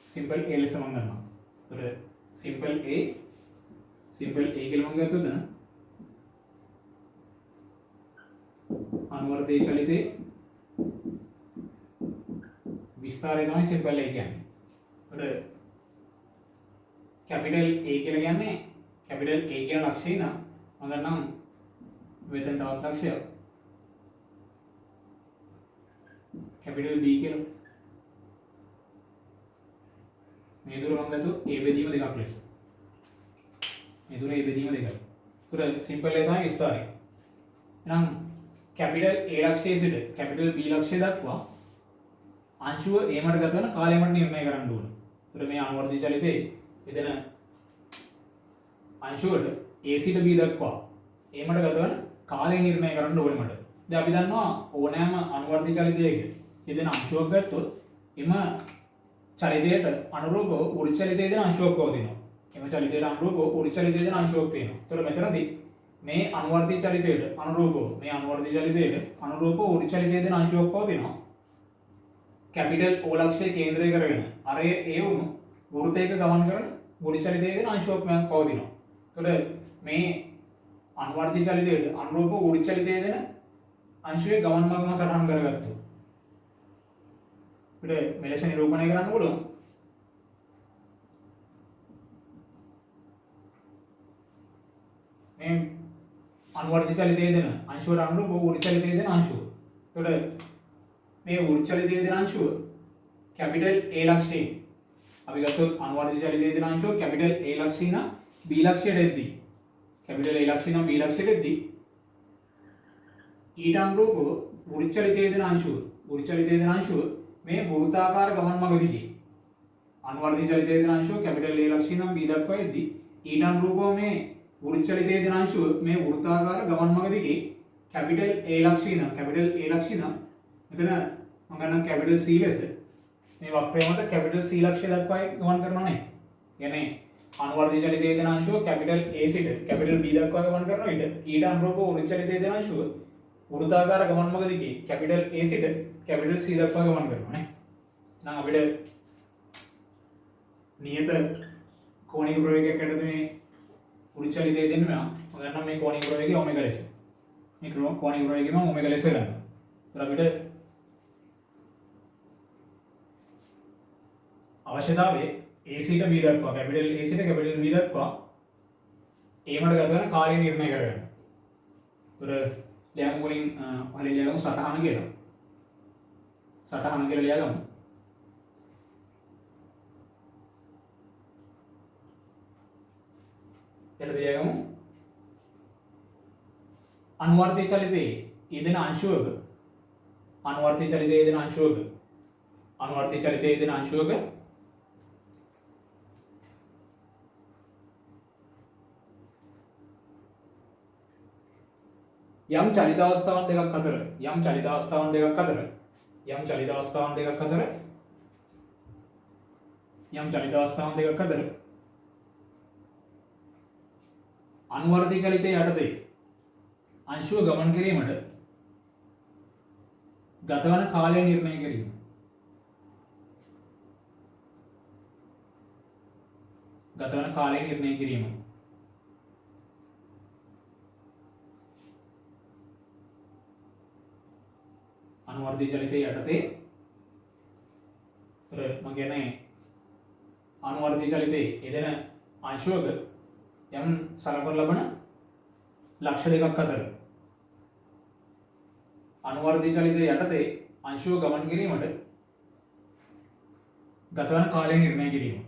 සිම්පල් A ලෙස මම ගන්නවා. ඒතර සිම්පල් A කියලා මම ගත්තොත් අනුවර්තිත චලිතයේ විස්තරය තමයි සිම්පල් A කියන්නේ. ඒතර කැපිටල් A කියලා කියන්නේ කැපිටල් A කියන ලක්ෂය නම් මම ගන්නම් වෙතෙන් තවත් ලක්ෂයක් capital B කියලා මේ දුර මම ගත්තොත් A බෙදීම දෙකක් ලෙස මේ දුර A බෙදීම දෙකයි. ඒතර සිම්පල් එක තමයි විස්තරය. එහෙනම් capital A ලක්ෂයේ සිට capital B ලක්ෂය දක්වා අංශුව A මට ගත වෙන කාලය මට නිර්ණය කරන්න ඕන. ඒතර මේ අනුවර්තිත චලිතයේ යෙදෙන අංශුවට A සිට B දක්වා A මට ගත වෙන කාලය නිර්ණය කරන්න ඕනේ මට. දැන් අපි දන්නවා ඕනෑම අනුවර්තිත චලිතයක යෙදෙන අංශුවක් ගත්තොත් එම චලිතයට අනුරූපව උරු චලිතයේ යෙදෙන අංශුවක් පවතිනවා. එම චලිතයට අනුරූපව උරු චලිතයේ යෙදෙන අංශුවක් තියෙනවා. ඒතර මෙතනදී මේ අනුවර්තිත චලිතයට අනුරූපව උරු චලිතයේ යෙදෙන අංශුවක් පවතිනවා. කැපිටල් O ලක්ෂය කේන්ද්‍රය කරගෙන අර ඒ වුණු වෘත්තයක ගමන් කරන උරු චලිතයේ යෙදෙන අංශුවක් පවතිනවා. ඒතර මේ අනුවර්තිත චලිතයට අනුරූපව උරු චලිතයේ යෙදෙන අංශුවේ ගමන් මගම සටහන් කරගත්තා. අපිට මෙලෙස නිරූපණය කරන්න පුළුවන්. මේ අනුවර්තිත චලිතයේ යෙදෙන අංශුවට අනුරූපව උරු චලිතයේ යෙදෙන අංශුව. ඒකට මේ උරු චලිතයේ යෙදෙන අංශුව කැපිටල් A ලක්ෂයෙන් අපි ගත්තොත් අනුවර්තිත චලිතයේ යෙදෙන අංශුව කැපිටල් A ලක්ෂයෙන් නම් B ලක්ෂයට එද්දී කැපිටල් A ලක්ෂයෙන් නම් B ලක්ෂයට එද්දී ඊට අනුරූපව උරු චලිතයේ යෙදෙන අංශුව මේ වෘත්තාකාර ගමන් මඟ දිගේ අනුවර්තිත චලිතයේ යෙදෙන අංශුව කැපිටල් A ලක්ෂයෙන් නම් B දක්වා එද්දී ඊට අනුරූපව මේ උරු චලිතයේ යෙදෙන අංශුව මේ වෘත්තාකාර ගමන් මඟ දිගේ කැපිටල් A ලක්ෂයෙන් නම් මෙතන මම ගන්නම් කැපිටල් C ලෙස මේ වක්‍රය මත කැපිටල් C ලක්ෂය දක්වා ගමන් කරනවා නේ. කියන්නේ අනුවර්තිත චලිතයේ යෙදෙන අංශුව කැපිටල් A සිට කැපිටල් B දක්වා ගමන් කරනවා ඊට අනුරූපව උරු චලිතයේ යෙදෙන අංශුව වෘත්තාකාර ගමන් මඟ දිගේ කැපිටල් A සිට කැපිටල් C දක්වා ගමන් කරනවා නේ. නම් අපිට නියත කෝණික ප්‍රවේගයක් ඇතුළත මේ උරු චලිතයේ දෙන්නවා. මම ගන්නම් මේ කෝණික ප්‍රවේගය ඔමෙගා ලෙස. මේ කෝණික ප්‍රවේගය මම ඔමෙගා ලෙස ගන්නවා. ඒත් අපිට අවශ්‍යතාවය A සිට B දක්වා කැපිටල් A සිට කැපිටල් B දක්වා ඒමට ගත වෙන කාලය නිර්ණය කරගන්න. උතර ලියමු වලින් හරිය ලියමු සටහන කියලා. සටහන කියලා ලියගමු. ඊට ලියගමු අනුවර්තී චලිතයේ යෙදෙන අංශුවක අනුවර්තී චලිතයේ යෙදෙන අංශුවක අනුවර්තී චලිතයේ යෙදෙන අංශුවක යම් චලිත අවස්ථාවන් දෙකක් අතර යම් චලිත අවස්ථාවන් දෙකක් අතර යම් චලිත අවස්ථාවන් දෙකක් අතර යම් චලිත අවස්ථාවන් දෙකක් අතර අනුවර්තී චලිතයේ යටතේ අංශුව ගමන් කිරීමට ගතවන කාලය නිර්ණය කිරීම. ගතවන කාලය නිර්ණය කිරීම. අනුවර්තී චලිතයේ යටතේ මම කියන්නේ අනුවර්තී චලිතයේ යෙදෙන අංශුවක යම් සලකනු ලබන ලක්ෂ දෙකක් අතර අනුවර්තී චලිතයේ යටතේ අංශුව ගමන් කිරීමට ගතවන කාලය නිර්ණය කිරීම.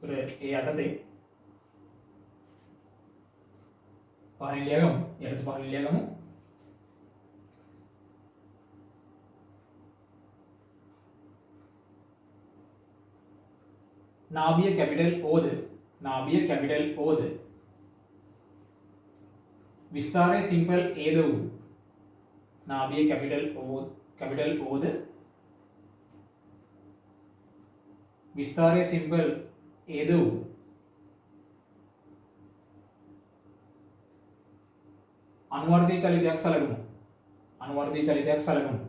ඒ යටතේ පහලින් ලියගමු. යටත පහලින් ලියගමු. නාභිය කැපිටල් O ද විස්තරයේ සිම්පල් A ද වූ නාභිය කැපිටල් O ද විස්තරයේ සිම්පල් A ද වූ අනුවර්තී චලිතයක් සැලකුණු අනුවර්තී චලිතයක් සැලකුණු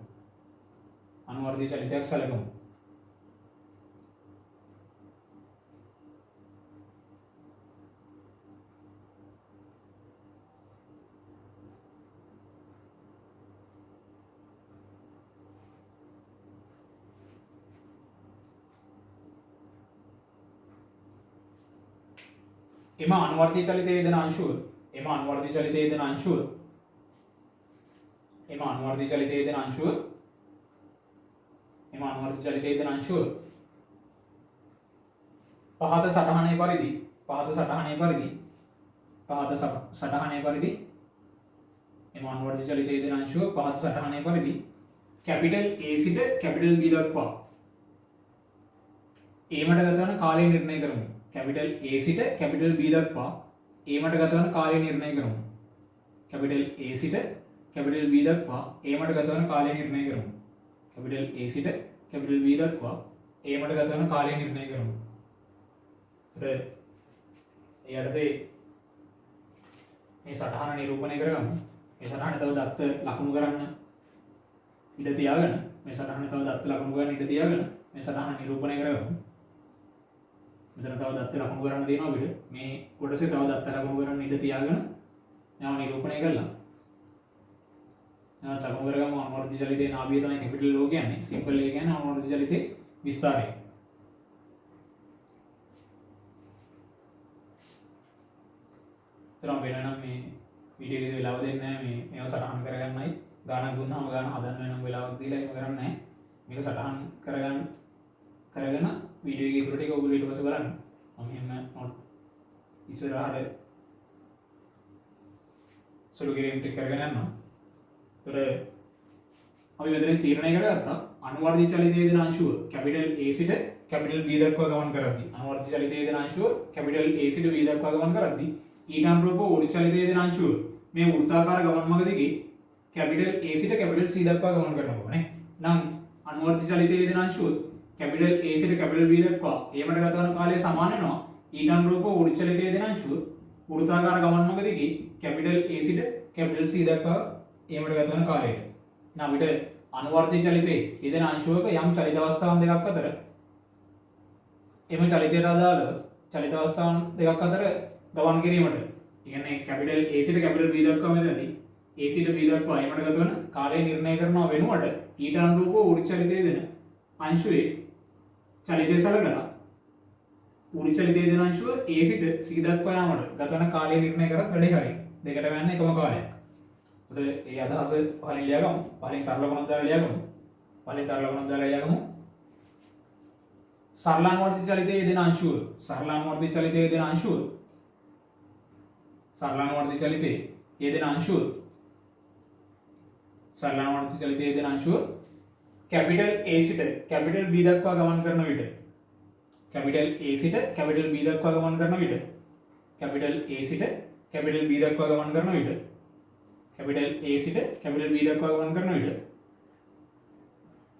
එම අනුවර්තී චලිතයේ යෙදෙන අංශුව පහත සටහනේ පරිදි එම අනුවර්තී චලිතයේ යෙදෙන අංශුව පහත සටහනේ පරිදි කැපිටල් A සිට කැපිටල් B දක්වා ඒමට ගතවන කාලය නිර්ණය කරමු. කැපිටල් A සිට කැපිටල් B දක්වා ඒමට ගතවන කාලය නිර්ණය කරමු. කැපිටල් A සිට කැපිටල් B දක්වා ඒමට ගතවන කාලය නිර්ණය කරමු. කැපිටල් A සිට කැපිටල් B දක්වා ඒමට ගතවන කාලය නිර්ණය කරමු. යටතේ මේ සටහන නිරූපණය කරගමු. මේ සටහන තව දත්ත ලකුණු කරන්න ඉඩ තියාගෙන මේ සටහන තව දත්ත ලකුණු කරන්න ඉඩ තියාගෙන මේ සටහන නිරූපණය කරගමු. මෙතන තව දත්ත ලකුණු කරන්න දෙනවා අපිට. මේ කොටසේ තව දත්ත ලකුණු කරන්න ඉඩ තියාගෙන නැව නිරූපණය කළා. නැවත ලකුණු කරගමු අනුවර්තී චලිතයේ නාභිය තමයි කැපිටල් O කියන්නේ. සිම්පල් A කියන්නේ අනුවර්තී චලිතයේ විස්තරය. තරම් වෙනනම් මේ වීඩියෝ එකේ වෙලාව දෙන්නේ නැහැ. මේව සටහන් කරගන්නයි. ගානක් දුන්නාම ගාන හදන්න වෙනම් වෙලාවක් දීලා එහෙම කරන්නේ නැහැ. මේක සටහන් කරගෙන වීඩියෝ එකේ ඉතුරු ටික ඔයගොල්ලෝ ඊට පස්සේ බලන්න. මම එහෙම නෝට් ඉස්සරහට සුළු කිරීම ටික කරගෙන යනවා. ඒතර අපි මෙතන තීරණය කරගත්තා අනුවර්තී චලිතයේ යෙදෙන අංශුව කැපිටල් A සිට කැපිටල් B දක්වා ගමන් කරද්දී අනුවර්තී චලිතයේ යෙදෙන අංශුව කැපිටල් A සිට B දක්වා ගමන් කරද්දී ඊට අනුරූපව වෘත්ත චලිතයේ යෙදෙන අංශුව මේ වෘත්තාකාර ගමන් මඟ දිගේ කැපිටල් A සිට කැපිටල් C දක්වා ගමන් කරනවා නේ. නම් අනුවර්තී චලිතයේ යෙදෙන අංශුව කැපිටල් A සිට කැපිටල් B දක්වා ඒමට ගතවන කාලය සමාන වෙනවා ඊට අනුරූපව වෘත්ත චලිතයේ යෙදෙන අංශුව වෘත්තාකාර ගමන් මඟ දිගේ කැපිටල් A සිට කැපිටල් C දක්වා ඒමට ගතවන කාලයට. නම් අපිට අනුවර්තී චලිතයේ යෙදෙන අංශුවක යම් චලිත අවස්ථාවන් දෙකක් අතර එම චලිතයට අදාළව චලිත අවස්ථාවන් දෙකක් අතර ගමන් කිරීමට කියන්නේ කැපිටල් A සිට කැපිටල් B දක්වා මෙතනදී A සිට B දක්වා ඒමට ගතවන කාලය නිර්ණය කරනවා වෙනුවට ඊට අනුරූපව වෘත්ත චලිතයේ යෙදෙන අංශුවේ චලිතය සලකලා උඩු චලිතය දෙන අංශුව A සිට C දක්වා යාමට ගත වන කාලය නිර්ණය කරත් වැඩේ හරියි. දෙකට ගන්න එකම කාලයක්. ඒකට ඒ අදහස පහලින් ලියාගමු. පහලින් තරල ගුණක් දාලා ලියාගමු. සරලානුවර්තිත චලිතයේ යෙදෙන අංශුව සරලානුවර්තිත චලිතයේ යෙදෙන අංශුව කැපිටල් A සිට කැපිටල් B දක්වා ගමන් කරන විට කැපිටල් A සිට කැපිටල් B දක්වා ගමන් කරන විට කැපිටල් A සිට කැපිටල් B දක්වා ගමන් කරන විට කැපිටල් A සිට කැපිටල් B දක්වා ගමන් කරන විට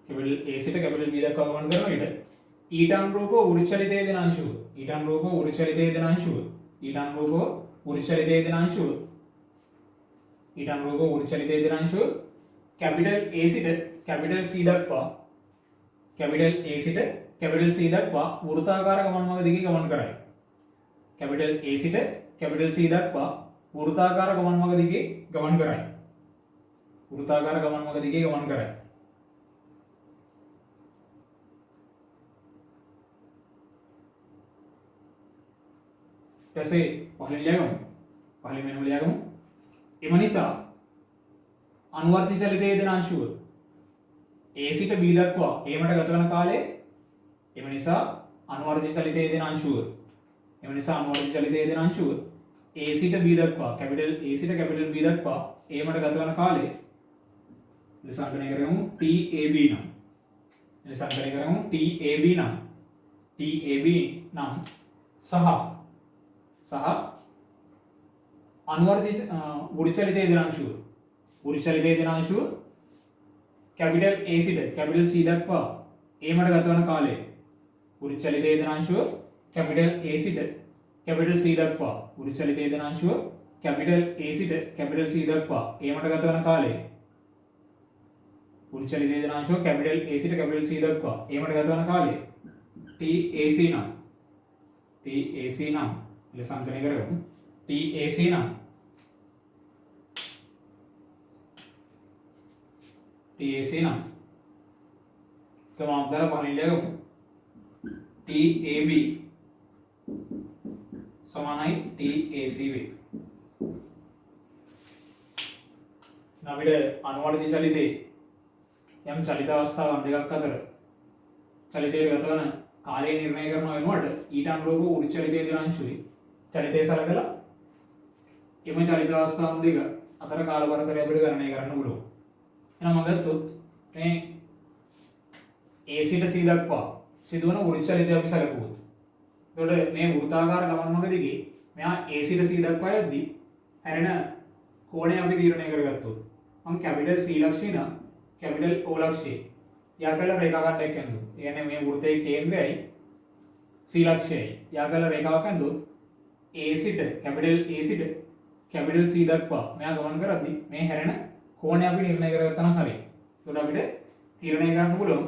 කැපිටල් A සිට කැපිටල් B දක්වා ගමන් කරන විට ඊට අනුරූපව උරු චලිතයේ යෙදෙන අංශුව ඊට අනුරූපව උරු චලිතයේ යෙදෙන අංශුව ඊට අනුරූපව උරු චලිතයේ යෙදෙන අංශුව ඊට අනුරූපව උරු චලිතයේ යෙදෙන අංශුව කැපිටල් A සිට කැපිටල් C දක්වා කැපිටල් A සිට කැපිටල් C දක්වා වෘත්තාකාර ගමන් මඟ දිගේ ගමන් කරයි. කැපිටල් A සිට කැපිටල් C දක්වා වෘත්තාකාර ගමන් මඟ දිගේ ගමන් කරයි. වෘත්තාකාර ගමන් මඟ දිගේ ගමන් කරයි. ඊපස්සේ පහලින් ලියාගමු. එම නිසා අනුවර්තිත චලිතයේ යෙදෙන අංශුව A සිට B දක්වා ඒමට ගත වන කාලය එම නිසා අනුවර්තිත චලිතයේ යෙදෙන අංශුව A සිට B දක්වා කැපිටල් A සිට කැපිටල් B දක්වා ඒමට ගත වන කාලය සංකලනය කරමු TAB නම් සහ අනුවර්තිත උරු චලිතයේ යෙදෙන අංශුව කැපිටල් A සිට කැපිටල් C දක්වා ඒමට ගත වන කාලය උරු චලිතයේ යෙදෙන අංශුව කැපිටල් A සිට කැපිටල් C දක්වා උරු චලිතයේ යෙදෙන අංශුව කැපිටල් A සිට කැපිටල් C දක්වා ඒමට ගත වන කාලය උරු චලිතයේ යෙදෙන අංශුව කැපිටල් A සිට කැපිටල් C දක්වා ඒමට ගත වන කාලය TAC නම් සංකලනය කරගමු. TAC නම් කමාක් දාලා පහලින් ලියගමු. TAB සමානයි TAC වේ. අපිට අනුවර්තිත චලිතේ යම් චලිත අවස්ථාවන් දෙකක් අතර චලිතයේ ගත වන කාලය නිර්ණය කරන වෙනුවට ඊට අනුරූපව උරු චලිතයේ යෙදෙන අංශුවේ චලිතය සලකලා එම චලිත අවස්ථාවන් දෙක අතර කාල පරතරය අපිට ගණනය කරන්න පුළුවන්. එහෙනම් මම ගත්තොත් මේ A සිට C දක්වා සිදුවන උරු චලිතය අපි සලකුවොත්. එතකොට මේ වෘත්තාකාර ගමන් මඟ දිගේ මෙහා A සිට C දක්වා යද්දී හැරෙන කෝණය අපි තීරණය කරගත්තොත් මම කැපිටල් C ලක්ෂය නම් කැපිටල් O ලක්ෂය යාකල රේඛාඛණ්ඩයක් ඇඳුවා. ඒ කියන්නේ මේ වෘත්තයේ කේන්ද්‍රයයි C ලක්ෂයයි යාකල රේඛාවක් ඇඳුවොත් A සිට කැපිටල් C දක්වා මෙයා ගමන් කරද්දී මේ හැරෙන කෝණය අපි නිර්ණය කරගත්තා නම් හරියි. ඒකට අපිට තීරණය කරන්න පුළුවන්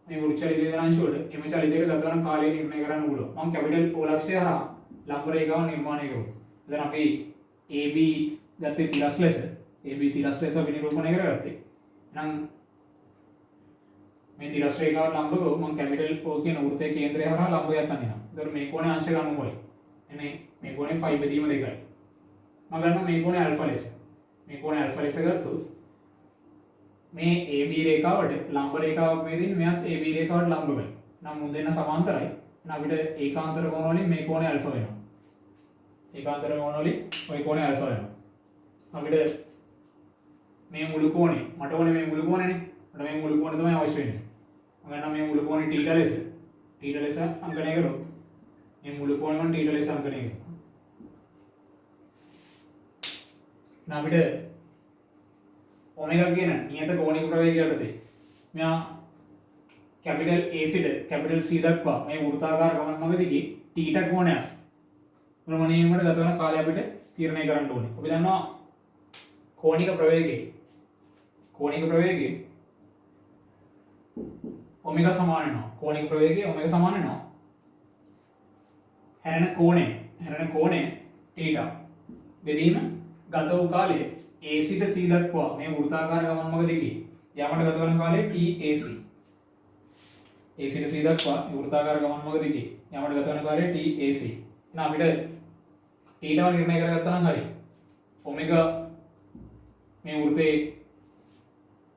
මේ උරු චලිතයේ යෙදෙන අංශුවට එම චලිතයක ගත වන කාලය නිර්ණය කරන්න පුළුවන්. මම කැපිටල් O ලක්ෂය හරහා ලම්බ රේඛාව නිර්මාණය කරමු. දැන් අපි AB ගත්තේ තිරස් ලෙස. AB තිරස් ලෙස අපි නිරූපණය කරගත්තේ. එහෙනම් මේ තිරස් රේඛාවට ලම්බව මම කැපිටල් O කියන වෘත්තයේ කේන්ද්‍රය හරහා ලම්බයක් අඳිනවා. ඒතකොට මේ කෝණය අංශ 90යි. එනේ මේ කෝණය ෆයි බෙදීම 2යි. මම ගන්නවා මේ කෝණය ඇල්ෆා ලෙස. මේ කෝණය ඇල්ෆා ලෙස ගත්තොත් මේ AB රේඛාවට ලම්බ රේඛාවක් වේදින් මෙයත් AB රේඛාවට ලම්බ වෙයි. නම් මුන් දෙන්න සමාන්තරයි. එහෙනම් අපිට ඒකාන්තර කෝණ වලින් මේ කෝණය ඇල්ෆා වෙනවා. ඒකාන්තර කෝණ වලින් ওই කෝණය ඇල්ෆා වෙනවා. අපිට මේ මුළු කෝණය මට ඕනේ මේ මුළු කෝණයනේ. මට මේ මුළු කෝණය තමයි අවශ්‍ය වෙන්නේ. මම ගන්නවා මේ මුළු කෝණය θීටා ලෙස අංකණය කරමු. මේ මුළු කෝණයම θීටා ලෙස අංකණය කරමු. අපිට ඔමෙගා කියන නියත කෝණික ප්‍රවේගය යටතේ මෙයා කැපිටල් A සිට කැපිටල් C දක්වා මේ වෘත්තාකාර ගමන් මඟ දිගේ θීටා කෝණයක් ප්‍රමාණීයකට ගත වන කාලය අපිට තීරණය කරන්න ඕනේ. අපි දන්නවා කෝණික ප්‍රවේගය ඔමෙගා සමාන වෙනවා. කෝණික ප්‍රවේගය ඔමෙගා සමාන වෙනවා. හැරෙන කෝණය θීටා බෙදීම ගත වූ කාලය A සිට C දක්වා මේ වෘත්තාකාර ගමන් මඟ දිගේ යාමට ගත වන කාලය TAC. AC ට C දක්වා වෘත්තාකාර ගමන් මඟ දිගේ යමට ගත වන කාර්යය TAC. එහෙනම් අපිට θ නිර්ණය කරගත්තා නම් හරි. ඔමෙගා මේ වෘත්තයේ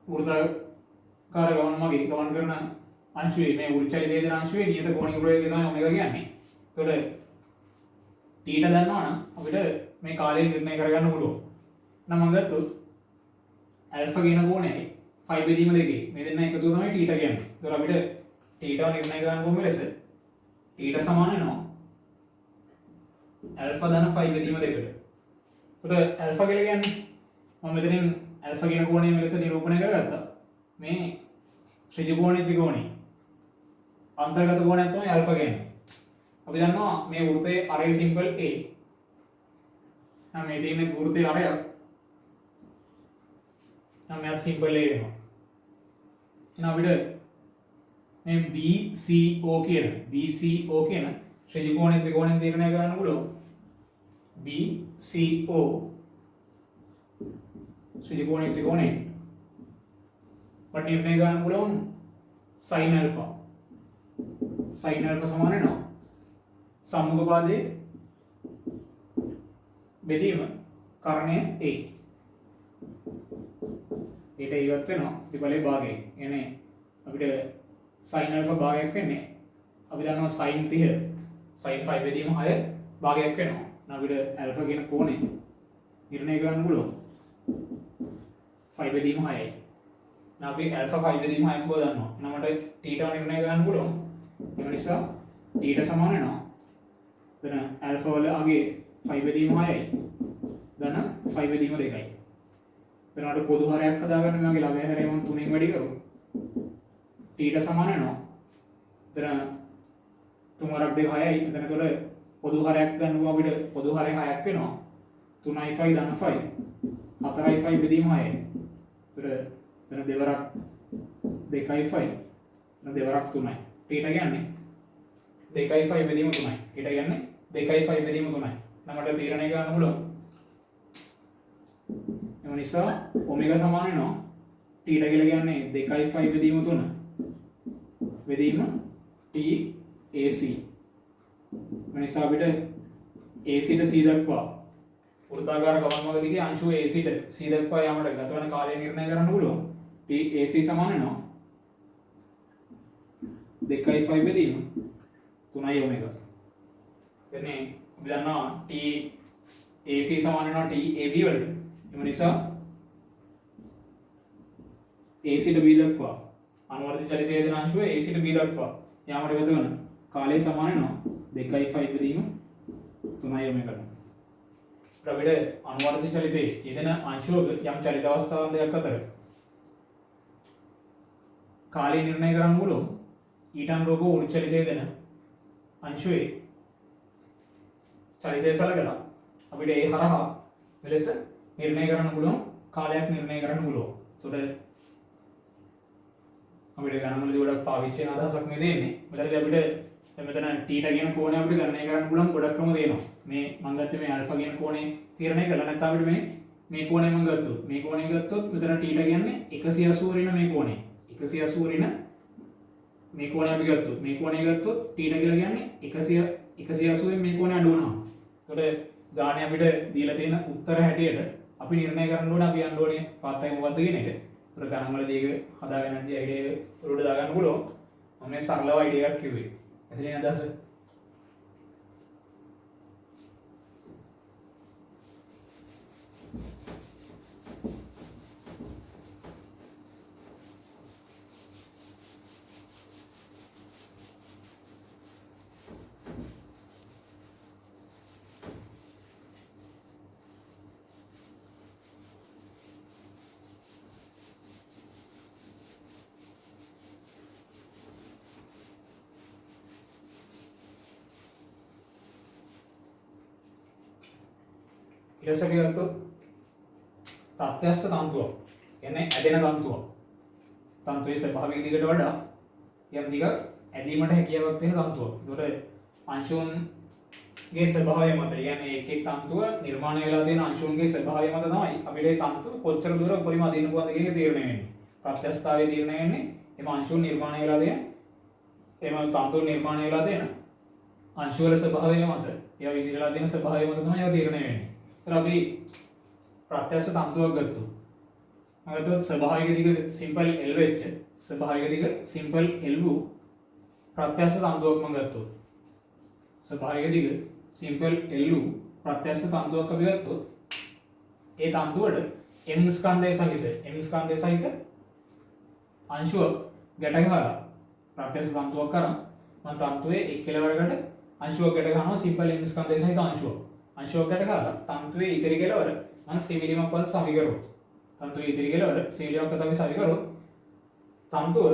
වෘත්තාකාර ගමන් මගේ ගමන් කරන අංශුවේ මේ වෘත්තචලිත වේදන අංශුවේ නියත කෝණීය ප්‍රවේගය තමයි ඔමෙගා කියන්නේ. එතකොට θ දන්නවා නම් අපිට මේ කාලය නිර්ණය කරගන්න පුළුවන්. නම් මම ගත්තොත් ඇල්ෆා කියන කෝණයයි ෆයි බෙදීම දෙකේ මේ දෙන්න එකතුව තමයි θ කියන්නේ. ඒතකොට අපිට θ නිර්ණය කරන්න ඕන ලෙස θ සමාන වෙනවා ඇල්ෆා ධන ෆයි බෙදීම දෙකට. ඒතකොට ඇල්ෆා කියලා කියන්නේ මම මෙතනින් ඇල්ෆා කියන කෝණය මෙලෙස නිරූපණය කරගත්තා. මේ ත්‍රිජ කෝණී ත්‍රිකෝණී අන්තර්ගත කෝණයක් තමයි ඇල්ෆා කියන්නේ. අපි දන්නවා මේ වෘත්තයේ අරය සිම්පල් A. නම් මේ තියෙන වෘත්තයේ අරයක් නම් මේත් සිම්පල් A වෙනවා. එහෙනම් අපිට මේ BCO කියන ත්‍රිජ කෝණී ත්‍රිකෝණයෙන් තීරණය කරන්න පුළුවන්. BCO ත්‍රිජ කෝණී ත්‍රිකෝණයෙන් වට නිර්ණය කරන්න පුළුවන් sin alpha. sin alpha සමාන වෙනවා සම්මුඛ පාදයේ බෙදීම කර්ණය A. ඊට ඉවත් වෙනවා ප්‍රතිඵලයේ භාගයෙන්. එනේ අපිට sin alpha භාගයක් වෙන්නේ අපි දන්නවා sin 30 sin 5 බෙදීම 6 භාගයක් වෙනවා. අපිට alpha කියන කෝණය නිර්ණය කරන්න පුළුවන් 5 බෙදීම 6යි. අපි alpha 5 බෙදීම 6ක් බව දන්නවා. එහෙනම් මට θ නිර්ණය කරන්න පුළුවන්. ඒ නිසා θ සමාන වෙනවා then alpha වල අගේ 5 බෙදීම 6යි then 5 බෙදීම 2යි. then අපිට පොදු හරයක් හදාගන්න මේ වගේ ළමයා හැරේ මම 3ෙන් වැඩි කරමු. θ සමාන වෙනවා then 3 වරක් 2 6යි. then එතකොට පොදු හරයක් ගන්නවා අපිට පොදු හරය 6ක් වෙනවා. 3යි 5 then 5 4යි 5 බෙදීම 6යි. එතකොට then දෙවරක් 2යි 5 then දෙවරක් 3යි. θ කියන්නේ 2යි 5 බෙදීම 3යි. θ කියන්නේ 2යි 5 බෙදීම 3යි. නමට තීරණය කරන්න පුළුවන්. එම නිසා ඔමෙගා සමාන වෙනවා θ කියලා කියන්නේ 2යි 5 බෙදීම 3 බෙදීම TAC. එම නිසා අපිට AC ට C දක්වා වෘත්තාකාර ගමන් මඟ දිගේ අංශුව AC ට C දක්වා යාමට ගත වන කාලය නිර්ණය කරන්න පුළුවන්. TAC සමාන වෙනවා 2යි 5 බෙදීම 3යි ඔමෙගා. එන්නේ අපි දන්නවා TAC සමාන වෙනවා TAB වලට. එම නිසා AC ට B දක්වා අනුවර්තිත චලිත වේදන අංශුව AC ට B දක්වා යාමට ගත වන කාලය සමාන වෙනවා 2යි 5 බෙදීම 3යි ඔමෙගා. අපිට අනුවර්තිත චලිතයේ යෙදෙන අංශුවක යම් චලිත අවස්ථාවන් දෙකක් අතර කාලය නිර්ණය කරන්න පුළුවන්. ඊට අනුරූපව වෘත්තචලිත වේදන අංශුවේ චලිතය සලකලා අපිට ඒ හරහා මෙලෙස නිර්ණය කරන්න පුළුවන් කාලයක් නිර්ණය කරන්න පුළුවන්. ඒතකොට අපිට ගණන්වලදී ගොඩක් පාවිච්චි වෙන අදහසක් මේ දෙන්නේ. මෙතනදී අපිට මෙතන θ කියන කෝණය අපිට ගණනය කරන්න පුළුවන් ගොඩක් ක්‍රම දෙනවා. මේ මම ගත්තේ මේ α කියන කෝණය තීරණය කළා නැත්නම් අපිට මේ කෝණය මම ගත්තොත් මේ කෝණය ගත්තොත් මෙතන θ කියන්නේ 180 රින මේ කෝණය 180 රින මේ කෝණය අපි ගත්තොත් මේ කෝණය ගත්තොත් θ කියලා කියන්නේ 180න් මේ කෝණය අඩු වෙනවා. එතකොට ගානේ අපිට දීලා තියෙන උත්තර හැටියට අපි නිර්ණය කරන්න ඕනේ අපි යන්න ඕනේ පාත් එක මොකද්ද කියන එක. ඒතර ගණන් වලදී ඒක හදාගෙන යද්දී අයිඩියා එක උඩට දාගන්න පුළුවන්. මම මේ සරලව අයිඩියා එකක් කිව්වේ. එතනින් අදහස ඊළඟට ගත්තොත් තත්ත්වස්ස තන්තුවක් කියන්නේ ඇදෙන තන්තුවක්. තන්තුවේ ස්වභාවික දිගට වඩා යම් දිගක් ඇදීමට හැකියාවක් තියෙන තන්තුවක්. ඒකට අංශුන්ගේ ස්වභාවය මත කියන්නේ එක එක තන්තුව නිර්මාණය වෙලා තියෙන අංශුන්ගේ ස්වභාවය මත තමයි අපිට මේ තන්තුව කොච්චර දුර උපරිම අදින්න පුළුවන්ද කියන එක තීරණය වෙන්නේ. ප්‍රත්‍යස්ථාවයේ තීරණය වෙන්නේ එම අංශුන් නිර්මාණය වෙලා තියෙන එහෙම තන්තුව නිර්මාණය වෙලා තියෙන අංශු වල ස්වභාවය මත ඒවා විසිරලා තියෙන ස්වභාවය මත තමයි ඒවා තීරණය වෙන්නේ. ඒතර අපි ප්‍රත්‍යක්ෂ තන්තුවක් ගත්තොත් මම ස්වභාවික දිග සිම්පල් L වෙච්ච ස්වභාවික දිග සිම්පල් L වූ ප්‍රත්‍යක්ෂ තන්තුවක් මම ගත්තොත් ස්වභාවික දිග සිම්පල් L වූ ප්‍රත්‍යක්ෂ තන්තුවක් අපි ගත්තොත් ඒ තන්තුවට m ස්කන්ධය සහිත අංශුව ගැට ගහලා ප්‍රත්‍යක්ෂ තන්තුවක් කරන් මම තන්තුවේ එක් කෙලවරකට අංශුවක් ගැට ගන්නවා සිම්පල් m ස්කන්ධය සහිත අංශුවක් ගැට ගහලා තන්තුවේ ඉතිරි කෙලවර මම සිවිලිමක් වල සවි කරොත් තන්තුවේ ඉදිරි කෙලවර සිවිලිමක් වල සවි කරොත් තන්තුව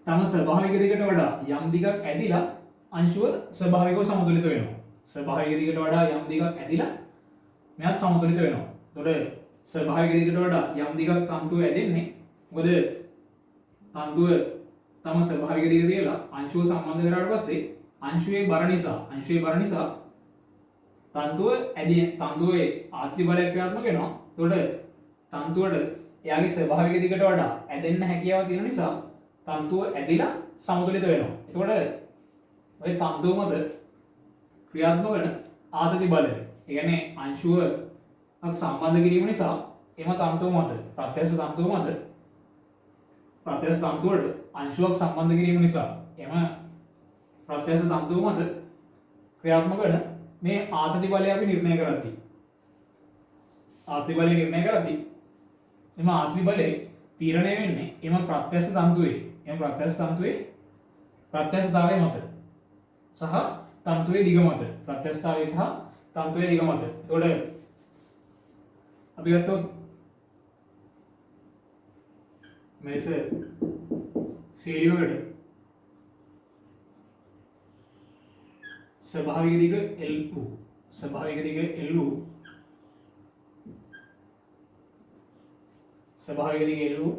තම ස්වභාවික දිගට වඩා යම් දිගක් ඇදිලා අංශුව ස්වභාවිකව සමතුලිත වෙනවා. ස්වභාවික දිගට වඩා යම් දිගක් ඇදිලා මෙයත් සමතුලිත වෙනවා. එතකොට ස්වභාවික දිගට වඩා යම් දිගක් තන්තුව ඇදෙන්නේ මොකද තන්තුව තම ස්වභාවික දිග තියලා අංශුව සම්බන්ධ කරාට පස්සේ අංශුවේ බර නිසා තන්තුවේ ආස්ති බලයක් ක්‍රියාත්මක වෙනවා. එතකොට තන්තුවට එයාගේ ස්වභාවික දිගට වඩා ඇදෙන්න හැකියාව තියෙන නිසා තන්තුව ඇදිලා සමතුලිත වෙනවා. එතකොට ඔය තන්තුව මත ක්‍රියාත්මක වෙන ආතති බලය. ඒ කියන්නේ අංශුව සම්බන්ධ කිරීම නිසා එම තන්තුව මත ප්‍රත්‍යක්ෂ තන්තුවට අංශුවක් සම්බන්ධ කිරීම නිසා එම ප්‍රත්‍යක්ෂ තන්තුව මත ක්‍රියාත්මක වෙන මේ ආතති බලය අපි නිර්ණය කරද්දී එම ආතති බලය තීරණය වෙන්නේ එම ප්‍රත්‍යක්ෂ තන්තුවේ ප්‍රත්‍යක්ෂතාවය මත සහ තන්තුවේ දිග මත. ප්‍රත්‍යක්ෂතාවය සහ තන්තුවේ දිග මත. එතකොට අපි ගත්තොත් මේස සීලියකට ස්වභාවික දිග L වූ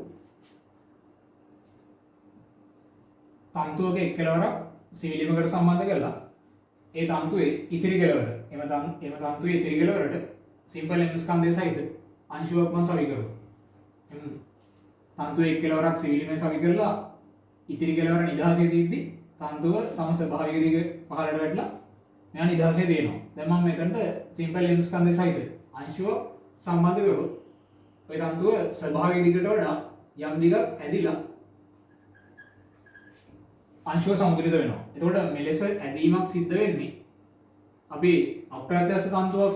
තන්තුවක එක් කෙලවරක් සීලියමකට සම්බන්ධ කරලා ඒ තන්තුවේ ඉතිරි කෙලවර එම තන්තුවේ ඉතිරි කෙලවරට සිම්පල් m ස්කන්ධය සහිත අංශුවක් මම සවි කරනවා. තන්තුවේ එක් කෙලවරක් සීලියමේ සවි කරලා ඉතිරි කෙලවර නිදහසේ තියෙද්දි තන්තුව තම ස්වභාවික දිග පහළට වැටලා මෙයා නිදහසේ තියෙනවා. දැන් මම මෙතනට සිම්පල් m ස්කන්ධය සහිත අංශුව සම්බන්ධ කරොත් ඔය තන්තුව ස්වභාවික දිගට වඩා යම් දිගක් ඇදිලා අංශුව සමතුලිත වෙනවා. එතකොට මෙලෙස ඇදීමක් සිද්ධ වෙන්නේ අපි අප්‍රත්‍යක්ෂ තන්තුවක්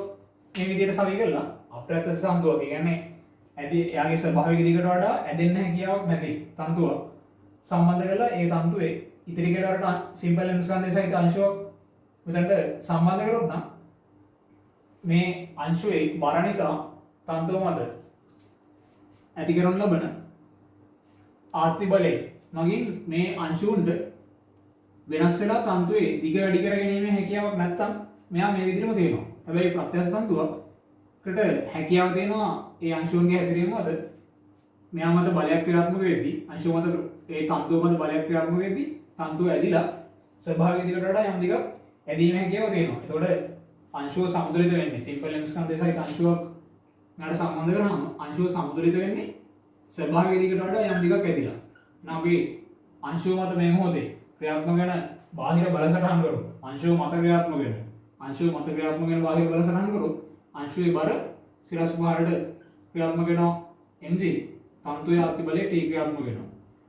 මේ විදිහට සවි කරලා අප්‍රත්‍යක්ෂ තන්තුවක් කියන්නේ එයාගේ ස්වභාවික දිගට වඩා ඇදෙන්න හැකියාවක් නැති තන්තුවක් සම්බන්ධ කරලා ඒ තන්තුවේ ඉතිරි කෙලවරට සිම්පල් m ස්කන්ධය සහිත අංශුවක් මෙතනට සම්බන්ධ කරොත් නම් මේ අංශුවේ බර නිසා තන්තුව මත ඇති කරන ලබන ආර්ති බලය මගින් මේ අංශුන්ට වෙනස් වෙලා තන්තුවේ දිග වැඩි කර ගැනීමේ හැකියාවක් නැත්තම් මෙයා මේ විදිහටම තියෙනවා. හැබැයි ප්‍රත්‍යක්ෂ තන්තුවකට හැකියාව තියෙනවා ඒ අංශුන්ගේ හැසිරීම මත මෙයා මත බලයක් ක්‍රියාත්මක වෙද්දී අංශුව මත ඒ තන්තුව මත බලයක් ක්‍රියාත්මක වෙද්දී තන්තුව ඇදිලා ස්වභාවික දිගට වඩා යම් දිගක් ඇදීමේ හැකියාව තියෙනවා. එතකොට අංශුව සමතුලිත වෙන්නේ සිම්පල් m ස්කන්ධය සහිත අංශුවක් නට සම්බන්ධ කරාම අංශුව සමතුලිත වෙන්නේ ස්වභාවික දිගට වඩා යම් දිගක් ඇදිලා. එහෙනම් අපි අංශුව මත මේ මොහොතේ ක්‍රියාත්මක වෙන බාහිර බල සටහන් කරොත් අංශුව මත ක්‍රියාත්මක වෙන බාහිර බල සටහන් කරොත් අංශුවේ බර සිරස් භාරයට ක්‍රියාත්මක වෙනවා mg තන්තුවේ ආර්ති බලය t ක්‍රියාත්මක වෙනවා.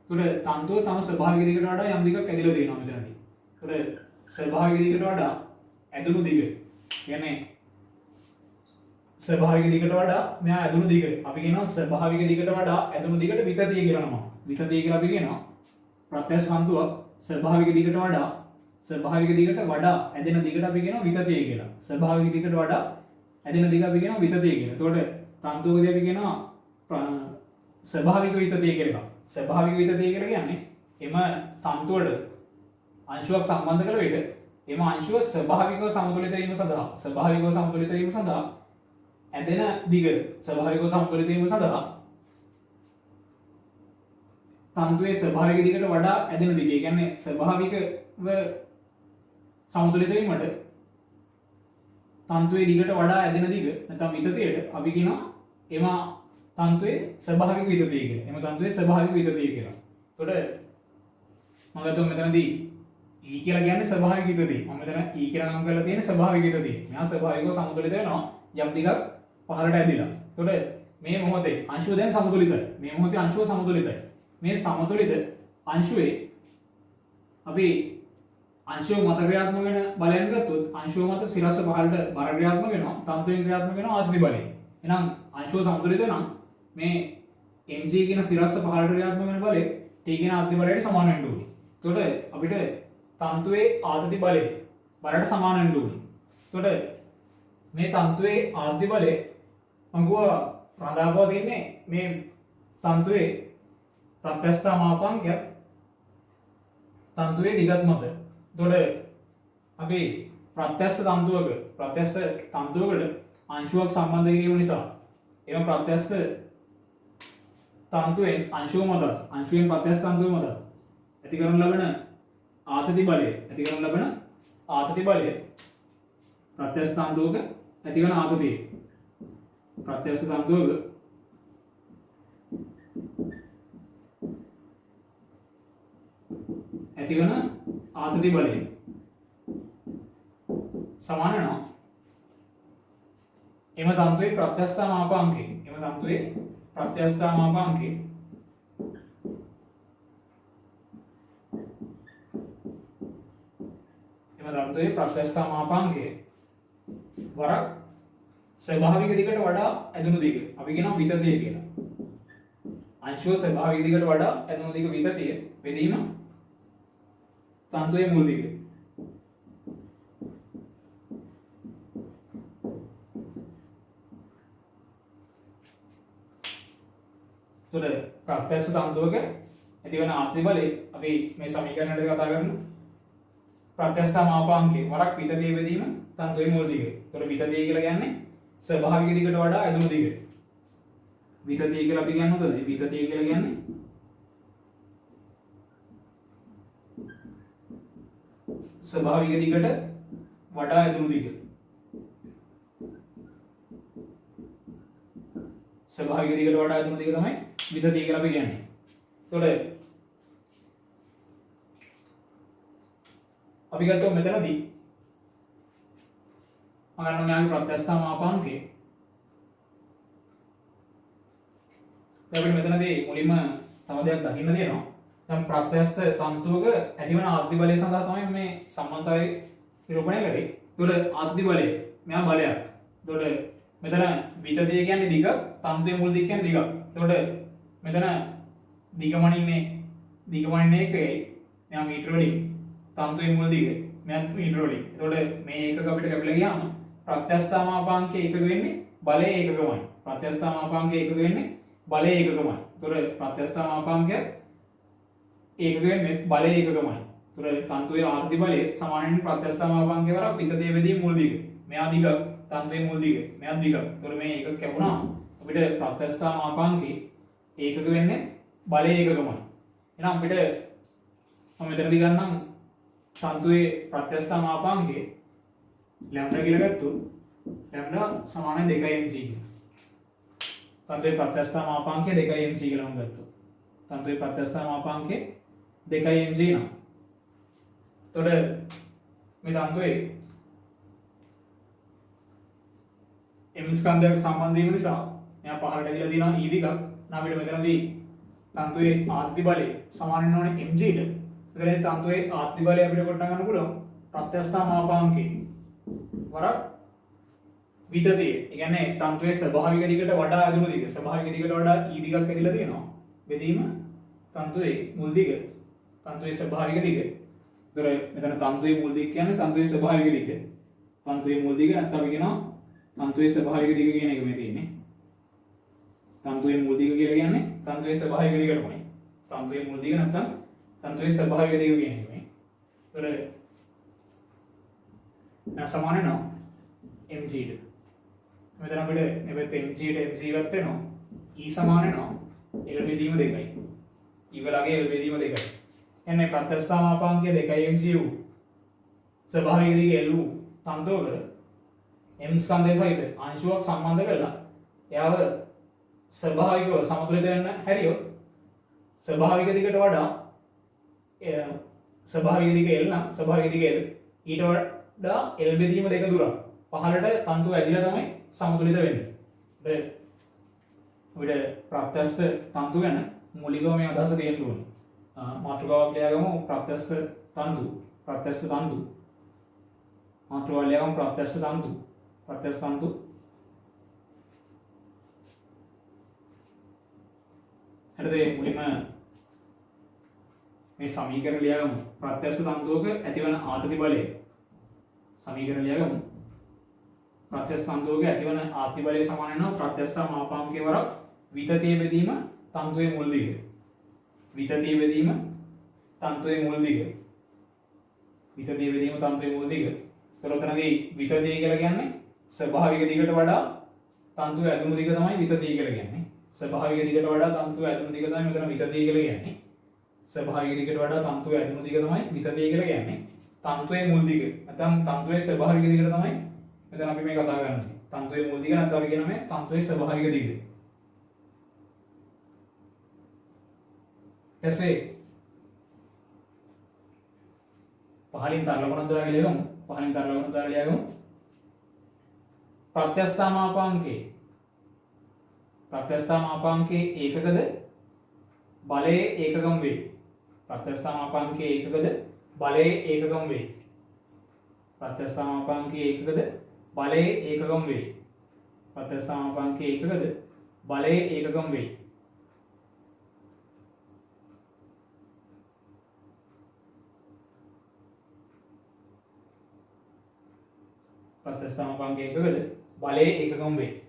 ඒතකොට තන්තුව තම ස්වභාවික දිගට වඩා යම් දිගක් ඇදිලා තියෙනවා මෙතනදී. ඒතකොට ස්වභාවික දිගට වඩා ඇදුණු දිග කියන්නේ ස්වභාවික දිගට වඩා මෙයා ඇදුණු දිග අපි කියනවා ස්වභාවික දිගට වඩා ඇදුණු දිගට විතතිය කියලා නම. විතතිය කියලා අපි කියනවා ප්‍රත්‍යක්ෂ තන්තුවක් ස්වභාවික දිගට වඩා ඇදෙන දිගට අපි කියනවා විතතිය කියලා. ස්වභාවික දිගට වඩා ඇදෙන දිග අපි කියනවා විතතිය කියලා. එතකොට තන්තුවකදී අපි කියනවා ස්වභාවික විතතිය කියලා. ස්වභාවික විතතිය කියලා කියන්නේ එම තන්තුවට අංශුවක් සම්බන්ධ කළ විට එම අංශුව ස්වභාවිකව සමතුලිත වීම සඳහා ඇදෙන දිග ස්වභාවිකව සමතුලිත වීම සඳහා තන්තුවේ ස්වභාවික දිගට වඩා ඇදෙන දිග. ඒ කියන්නේ ස්වභාවිකව සමතුලිත වීමට තන්තුවේ දිගට වඩා ඇදෙන දිග නැත්නම් විතතියට අපි කියනවා එම තන්තුවේ ස්වභාවික විතතිය කියලා. එම තන්තුවේ ස්වභාවික විතතිය කියලා. එතකොට මම ගත්තොත් මෙතනදී E කියලා කියන්නේ ස්වභාවික විතතිය. මම මෙතන E කියලා නම් කරලා තියෙන්නේ ස්වභාවික විතතිය. මෙයා ස්වභාවිකව සමතුලිත වෙනවා යම් ටිකක් පහළට ඇදිලා. එතකොට මේ මොහොතේ අංශුව දැන් සමතුලිතයි. මේ මොහොතේ අංශුව සමතුලිතයි. මේ සමතුලිත අංශුවේ අපි අංශුව මත ක්‍රියාත්මක වෙන බලයන් ගත්තොත් අංශුව මත සිරස්ස පහළට බර ක්‍රියාත්මක වෙනවා. තන්තුවෙන් ක්‍රියාත්මක වෙනවා ආතති බලය. එහෙනම් අංශුව සමතුලිත නම් මේ mg කියන සිරස්ස පහළට ක්‍රියාත්මක වෙන බලය t කියන ආතති බලයට සමාන වෙන්න ඕනේ. එතකොට අපිට තන්තුවේ ආතති බලය බරට සමාන වෙන්න ඕනේ. එතකොට මේ තන්තුවේ ආතති බලය මම ගුවා රඳාපුවා තියන්නේ මේ තන්තුවේ ප්‍රත්‍යස්ථ මාපාංකයත් තන්තුවේ දිගත් මත. එතකොට අපි ප්‍රත්‍යස්ථ තන්තුවකට අංශුවක් සම්බන්ධ කිරීම නිසා එම ප්‍රත්‍යස්ථ තන්තුවෙන් අංශුව මත අංශුවෙන් ප්‍රත්‍යස්ථ තන්තුව මත ඇති කරන ලබන ආතති බලය ප්‍රත්‍යස්ථ තන්තුවක ඇති වන ආතතිය ප්‍රත්‍යස්ථ තන්තුවක ඇතිවන ආතති බලය සමාන වෙනවා එම තන්තුවේ ප්‍රත්‍යස්ථ මාපාංකය. එම තන්තුවේ ප්‍රත්‍යස්ථ මාපාංකය වරක් ස්වභාවික දිගට වඩා ඇදුණු දිග. අපි කියනවා විතතිය කියලා. අංශුව ස්වභාවික දිගට වඩා ඇදුණු දිග විතතිය බෙදීම තන්තුවේ මුල් දිග. එතකොට ප්‍රත්‍යස්ථ තන්තුවක ඇතිවන ආතති බලය අපි මේ සමීකරණයට කතා කරමු. ප්‍රත්‍යස්ථ මාපාංකය වරක් විතතිය බෙදීම තන්තුවේ මුල් දිග. එතකොට විතතිය කියලා කියන්නේ ස්වභාවික දිගට වඩා ඇදුණු දිග. විතතිය කියලා අපි කියන්නේ මොකද? විතතිය කියලා කියන්නේ ස්වභාවික දිගට වඩා ඇදුණු දිග. ස්වභාවික දිගට වඩා ඇදුණු දිග තමයි විතතිය කියලා අපි කියන්නේ. එතකොට අපි ගත්තොත් මෙතනදී මම ගන්නවා යාගේ ප්‍රත්‍යස්ථ මාපාංකය. දැන් අපිට මෙතනදී මුලින්ම තව දෙයක් දකින්න තියෙනවා. දැන් ප්‍රත්‍යස්ථ තන්තුවක ඇතිවන ආතති බලය සඳහා තමයි මේ සම්බන්ධතාවය නිරූපණය කරේ. ඒතකොට ආතති බලය මෙයා බලයක්. එතකොට මෙතන විතතිය කියන්නේ දිග, තන්තුවේ මුල් දිග කියන්නේ දිග. එතකොට මෙතන දිගමනින්නේ එකයි. මෙයා මීටර වලින් තන්තුවේ මුල් දිග මෙයා මීටර වලින්. එතකොට මේ ඒකක අපිට කැපිලා ගියාම ප්‍රත්‍යස්ථ මාපාංකය ඒකක වෙන්නේ බලය ඒකකමයි. ප්‍රත්‍යස්ථ මාපාංකය ඒකක වෙන්නේ බලය ඒකකමයි. එතකොට ප්‍රත්‍යස්ථ මාපාංකය ඒකක වෙන්නේ බලය ඒකකමයි. එතකොට තන්තුවේ ආතති බලය සමාන වෙන්නේ ප්‍රත්‍යස්ථ මාපාංකය වරක් විතතිය බෙදීම මුල් දිග. මෙයා දිග තන්තුවේ මුල් දිග මෙයා දිග. එතකොට මේ ඒකක කැපුණා අපිට ප්‍රත්‍යස්ථ මාපාංකය ඒකක වෙන්නේ බලය ඒකකමයි. එහෙනම් අපිට මම මෙතනදී ගන්නම් තන්තුවේ ප්‍රත්‍යස්ථ මාපාංකය ලැම්ඩා කියලා ගත්තොත් ලැම්ඩා සමාන 2mg කියලා. තන්තුවේ ප්‍රත්‍යස්ථ මාපාංකය 2mg කියලා මම ගත්තොත්. තන්තුවේ ප්‍රත්‍යස්ථ මාපාංකය 2mg නම්. එතකොට මේ තන්තුවේ m ස්කන්ධයක් සම්බන්ධ වීම නිසා මෙයා පහළට ඇදලා තියෙනවා e දිගක්. අපිට මෙතනදී තන්තුවේ ආතති බලය සමාන වෙන්න ඕනේ mg ට. එතකොට තන්තුවේ ආතති බලය අපිට ගොඩනගා ගන්න පුළුවන් ප්‍රත්‍යස්ථ මාපාංකය වරක් විතතිය. ඒ කියන්නේ තන්තුවේ ස්වභාවික දිගට වඩා ඇදුණු දිග. ස්වභාවික දිගට වඩා e දිගක් ඇදලා තියෙනවා. බෙදීම තන්තුවේ මුල් දිග. තන්තුවේ ස්වභාවික දිග. ඒතර මෙතන තන්තුවේ මුල් දිග කියන්නේ තන්තුවේ ස්වභාවික දිග. තන්තුවේ මුල් දිග නැත්නම් අපි කියනවා තන්තුවේ ස්වභාවික දිග කියන එක මේ තියෙන්නේ. තන්තුවේ මුල් දිග කියලා කියන්නේ තන්තුවේ ස්වභාවික දිගටමයි. තන්තුවේ මුල් දිග නැත්නම් තන්තුවේ ස්වභාවික දිග කියන එක මේ. ඒතර සමාන වෙනවා mg ට. මෙතන අපිට මේ පැත්තේ mg ට mg ගත්ත වෙනවා. e සමාන වෙනවා l බෙදීම 2යි. e වලගේ l බෙදීම 2යි. එන්නේ ප්‍රත්‍යස්ථ මාපාංකය 2mg වූ ස්වභාවික දිග l වූ තන්තුවක m ස්කන්ධය සහිත අංශුවක් සම්බන්ධ කරලා එයාව ස්වභාවිකව සමතුලිත වෙන්න හැරියොත් ස්වභාවික දිගට වඩා ස්වභාවික දිග L නම් ස්වභාවික දිග L ඊට වඩා L බෙදීම දෙක දුරක් පහළට තන්තුව ඇදිලා තමයි සමතුලිත වෙන්නේ. අපිට ප්‍රත්‍යස්ත තන්තු ගැන මූලිකව මේ අදහස තියෙන්න ඕනේ. මාතෘකාවක් ලියාගමු ප්‍රත්‍යස්ත තන්තු මාතෘකාවක් ලියාගමු ප්‍රත්‍යස්ත තන්තු හරිද? මුලින්ම මේ සමීකරණ ලියාගමු. ප්‍රත්‍යස්ත තන්තුවක ඇතිවන ආතති බලය සමීකරණ ලියාගමු. ප්‍රත්‍යස්ත තන්තුවක ඇතිවන ආතති බලය සමාන වෙනවා ප්‍රත්‍යස්ත මාපාංකයේ වරක් විතතිය බෙදීම තන්තුවේ මුල් දිග. විතතිය බෙදීම තන්තුවේ මුල් දිග. ඒතර උතනදී විතතිය කියලා කියන්නේ ස්වභාවික දිගට වඩා තන්තුවේ ඇදුණු දිග තමයි විතතිය කියලා කියන්නේ. ස්වභාවික දිගට වඩා තන්තුවේ ඇදුණු දිග තමයි මෙතන විතතිය කියලා කියන්නේ. ස්වභාවික දිගට වඩා තන්තුවේ ඇදුණු දිග තමයි විතතිය කියලා කියන්නේ. තන්තුවේ මුල් දිග නැත්නම් තන්තුවේ ස්වභාවික දිගට තමයි මෙතන අපි මේ කතා කරන්නේ. තන්තුවේ මුල් දිග නැත්නම් අපි කියන මේ තන්තුවේ ස්වභාවික දිග. එසේ පහලින් තරල ගුණධාරය ලියගමු. ප්‍රත්‍යස්ථ මාපාංකයේ ඒකකද බලයේ ඒකකම් වේ. ප්‍රත්‍යස්ථ මාපාංකයේ ඒකකද බලයේ ඒකකම් වේ. ප්‍රත්‍යස්ථ මාපාංකයේ ඒකකද බලයේ ඒකකම් වේ. ප්‍රත්‍යස්ථ මාපාංකයේ ඒකකද බලයේ ඒකකම් වේ. ප්‍රත්‍යස්ථ මාපාංකයේ ඒකකද බලයේ ඒකකම් වේ.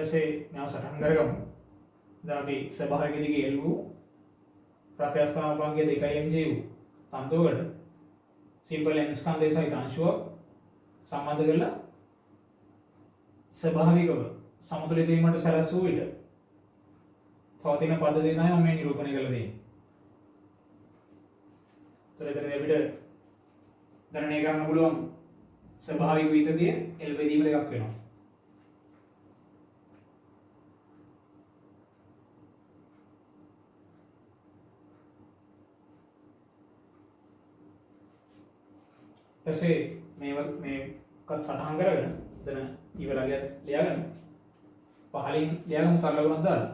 ඊටසේ මේව සටහන් කරගමු. දැන් අපි ස්වභාවික දිග L වූ ප්‍රත්‍යස්ථ මාපාංකය 2mg වූ තන්තුවකට සිම්පල් n ස්කන්ධය සහිත අංශුවක් සම්බන්ධ කරලා ස්වභාවිකව සමතුලිත වීමට සැලසූ විට පවතින පද්ධතිය තමයි මම මේ නිරූපණය කරලා තියෙන්නේ. ඒතර අපිට ගණනය කරන්න පුළුවන් ස්වභාවික විතතිය L බෙදීම දෙකක් වෙනවා. ඊපස්සේ මේකත් සටහන් කරගෙන එතන ඉවරගිය ලියාගන්න. පහලින් ලියාගමු තරල ගුණක් දාලා.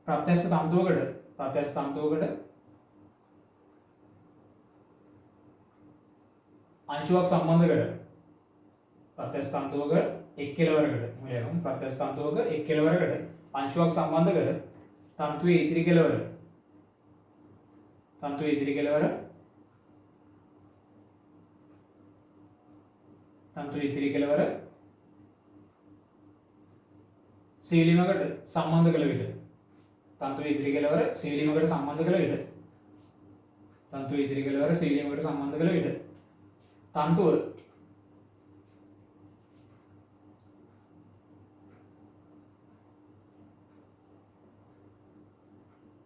ප්‍රත්‍යස්ථ තන්තුවකට අංශුවක් සම්බන්ධ කර ප්‍රත්‍යස්ථ තන්තුවක එක් කෙලවරකට ලියාගමු. ප්‍රත්‍යස්ථ තන්තුවක එක් කෙලවරකට අංශුවක් සම්බන්ධ කර තන්තුවේ ඉතිරි කෙලවර සීලිමකට සම්බන්ධ කළ විට තන්තුව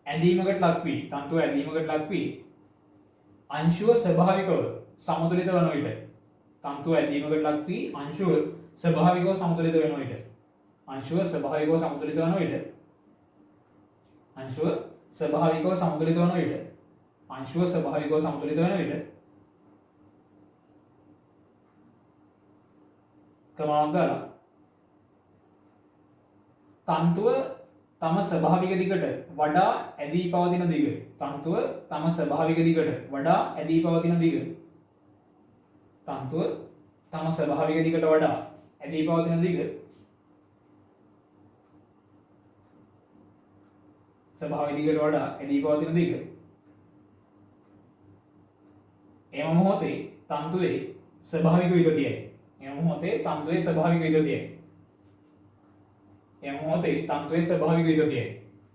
ඇදීමකට ලක් වී අංශුව ස්වභාවිකව සමතුලිත වන විට අංශුව ස්වභාවිකව සමතුලිත වන විට ක්‍රමාවක් දාලා තන්තුව තම ස්වභාවික දිගට වඩා ඇදී පවතින දිග එම මොහොතේ තන්තුවේ ස්වභාවික විතතියයි. එම මොහොතේ තන්තුවේ ස්වභාවික විතතියයි. එම මොහොතේ තන්තුවේ ස්වභාවික විතතියයි.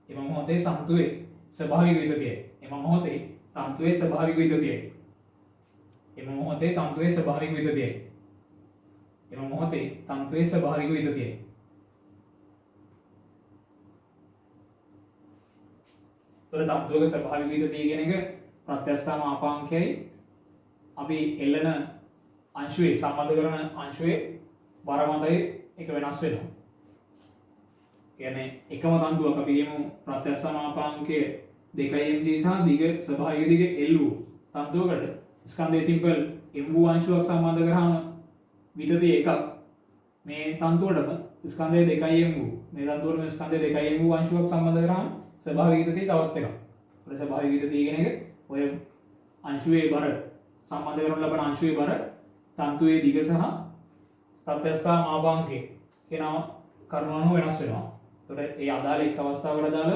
එම මොහොතේ තන්තුවේ ස්වභාවික විතතියයි. එම මොහොතේ තන්තුවේ ස්වභාවික විතතියයි. එම මොහොතේ තන්තුවේ ස්වභාවික විතතියයි. එම මොහොතේ තන්තුවේ ස්වභාවික විතතියයි. ඒතර තන්තුවක ස්වභාවික විතතිය කියන එක ප්‍රත්‍යස්ථ මාපාංකයයි අපි එල්ලන අංශුවේ සම්බන්ධ කරන අංශුවේ බර මතයි එක වෙනස් වෙනවා. කියන්නේ එකම තන්තුවක් අපි කියමු ප්‍රත්‍යස්ථ මාපාංකය 2 mg සහ දිග ස්වභාවික දිග L වූ තන්තුවකට ස්කන්ධයේ සිම්පල් m වූ අංශුවක් සම්බන්ධ කරාම විතතිය එකක්. මේ තන්තුවටම ස්කන්ධයේ 2m වූ මේ තන්තුවටම ස්කන්ධයේ 2m වූ අංශුවක් සම්බන්ධ කරාම ස්වභාවික විතතිය තවත් එකක්. ඒ ස්වභාවික විතතිය කියන එක ඔය අංශුවේ බර සම්බන්ධ කරන ලබන අංශුවේ බර තන්තුවේ දිග සහ ප්‍රත්‍යස්ථ මාපාංකය කියන කරුණු අනුව වෙනස් වෙනවා. එතකොට ඒ අදාළ එක් අවස්ථාවකට අදාළ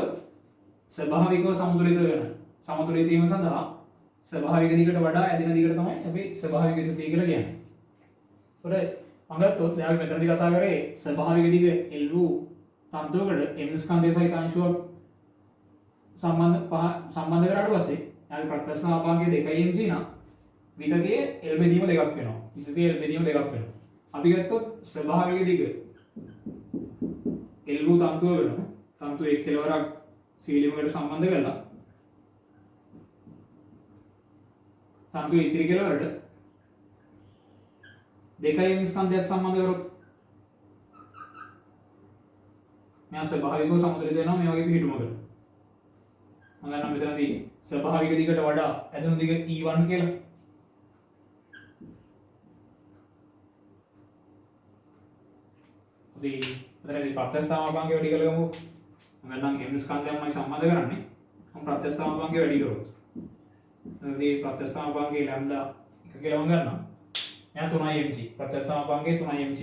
ස්වභාවිකව සමතුලිත වෙන සමතුලිත වීම සඳහා ස්වභාවික දිගට වඩා ඇදෙන දිගට තමයි අපි ස්වභාවික විතතිය කියලා කියන්නේ. එතකොට මම ගත්තොත් දැන් අපි මෙතනදී කතා කරේ ස්වභාවික දිග L වූ තන්තුවකට m ස්කන්ධය සහිත අංශුවක් සම්බන්ධ කරාට පස්සේ අපි ප්‍රත්‍යස්ථ මාපාංකය 2mg නම් විතතිය L බෙදීම දෙකක් වෙනවා. විතතිය L බෙදීම දෙකක් වෙනවා. අපි ගත්තොත් ස්වභාවික දිග L වූ තන්තුව වෙනවා. තන්තුව එක් කෙලවරක් සීලිමකට සම්බන්ධ කරලා තන්තුවේ ඉතිරි කෙලවරට 2m ස්කන්ධයක් සම්බන්ධ කරොත් මෙයා ස්වභාවිකව සමතුලිත වෙනවා මේ වගේ පිටුමකට. මම ගන්නවා මෙතනදී ස්වභාවික දිගට වඩා ඇදුණු දිග E1 කියලා. අපි මෙතනදී ප්‍රත්‍යස්ථ මාපාංකය වැඩි කරලා ගමු. මම ගන්නම් m ස්කන්ධයක්මයි සම්බන්ධ කරන්නේ. මම ප්‍රත්‍යස්ථ මාපාංකය වැඩි කරොත්. එතනදී ප්‍රත්‍යස්ථ මාපාංකය ලැම්ඩා 1 කියලා මම ගන්නවා. මෙයා 3 mg. ප්‍රත්‍යස්ථ මාපාංකය 3 mg.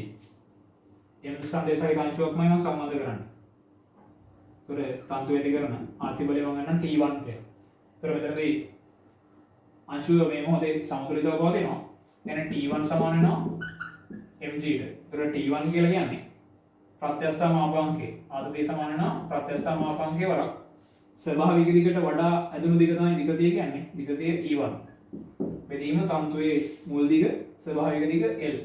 m ස්කන්ධය සහිත අංශුවක්මයි මම සම්බන්ධ කරන්නේ. ඒතර තන්තු වැඩි කරන ආර්ථි බලය මම ගන්නම් T1 කියලා. ඒතර මෙතනදී අංශුව මේ මොහොතේ සමතුලිතව පවතිනවා. එන T1 සමාන වෙනවා mg ට. ඒතර T1 කියලා කියන්නේ ප්‍රත්‍යස්ථ මාපාංකය. ආතතිය සමාන වෙනවා ප්‍රත්‍යස්ථ මාපාංකය වරක්. ස්වභාවික දිගට වඩා ඇදුණු දිග තමයි විතතිය කියන්නේ. විතතිය E1. බෙදීම තන්තුවේ මුල් දිග ස්වභාවික දිග L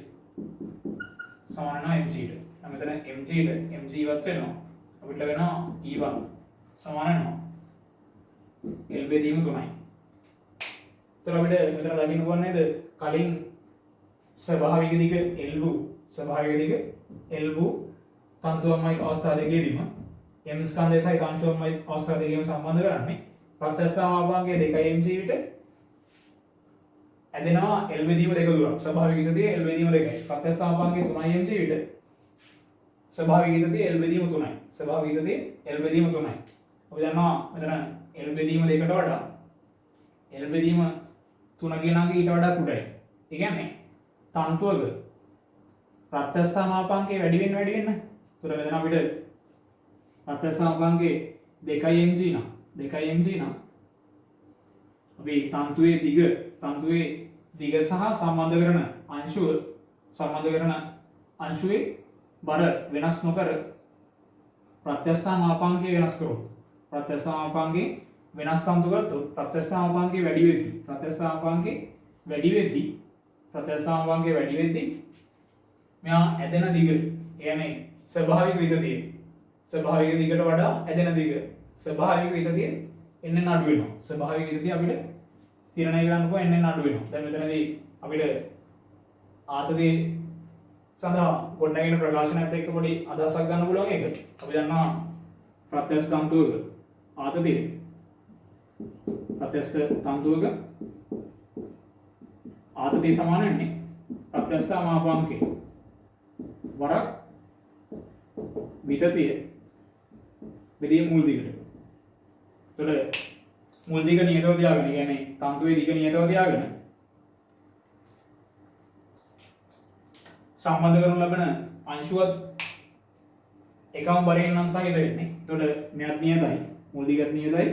සමාන වෙනවා mg ට. මෙතන mg ට mg වත් වෙනවා. අපිට වෙනවා E1 සමාන වෙනවා L බෙදීම 3යි. ඒතර අපිට මෙතන දකින්න ඕනේ නේද කලින් ස්වභාවික දිග L වූ ස්වභාවික දිග L වූ තන්තුවමයි අවස්ථා දෙකේදීම m ස්කන්ධය සහිත අංශුවමයි අවස්ථා දෙකේම සම්බන්ධ කරන්නේ ප්‍රත්‍යස්ථ මාපාංකය 2mg විට ඇදෙනවා L බෙදීම දෙක දුරක්. ස්වභාවික විතතිය L බෙදීම 2යි. ප්‍රත්‍යස්ථ මාපාංකය 3mg විට ස්වභාවික විතතිය L බෙදීම 3යි. ස්වභාවික විතතිය L බෙදීම 3යි. අපි දන්නවා මෙතන L බෙදීම 2කට වඩා L බෙදීම 3 කියන එක ඊට වඩා කුඩායි. ඒ කියන්නේ තන්තුවක ප්‍රත්‍යස්ථ මාපාංකය වැඩි වෙන්න. ඒතර මෙතන අපිට ප්‍රත්‍යස්ථ මාපාංකය 2mg නම් අපි තන්තුවේ දිග සහ සම්බන්ධ කරන අංශුවේ බර වෙනස් නොකර ප්‍රත්‍යස්ථ මාපාංකය වෙනස් කරොත් ප්‍රත්‍යස්ථ මාපාංකය වෙනස් තන්තු ගත්තොත් ප්‍රත්‍යස්ථ මාපාංකය වැඩි වෙද්දී මෙයා ඇදෙන දිග කියන්නේ ස්වභාවික විතතිය දිගට වඩා ඇදෙන දිග ස්වභාවික විතතිය එන්න අඩු වෙනවා. ස්වභාවික විතතිය අපිට තීරණය කරන්න පුළුවන් එන්න අඩු වෙනවා. දැන් මෙතනදී අපිට ආතතිය සඳහා ගොඩනැගෙන ප්‍රකාශනයත් එක්ක පොඩි අදහසක් ගන්න පුළුවන් එක. අපි දන්නවා ප්‍රත්‍යස්ථ තන්තුවක ආතතිය සමාන වෙන්නේ ප්‍රත්‍යස්ථ මාපාංකය වරක් විතතිය බෙදීම මුල් දිගට. එතකොට මුල් දිග නියතව තියාගෙන, කියන්නේ තන්තුවේ දිග නියතව තියාගෙන සම්බන්ධ කරනු ලබන අංශුවත් එකම බරෙන් නම් සහිත වෙන්නේ. එතකොට මෙයත් නියතයි, මුල් දිගත් නියතයි.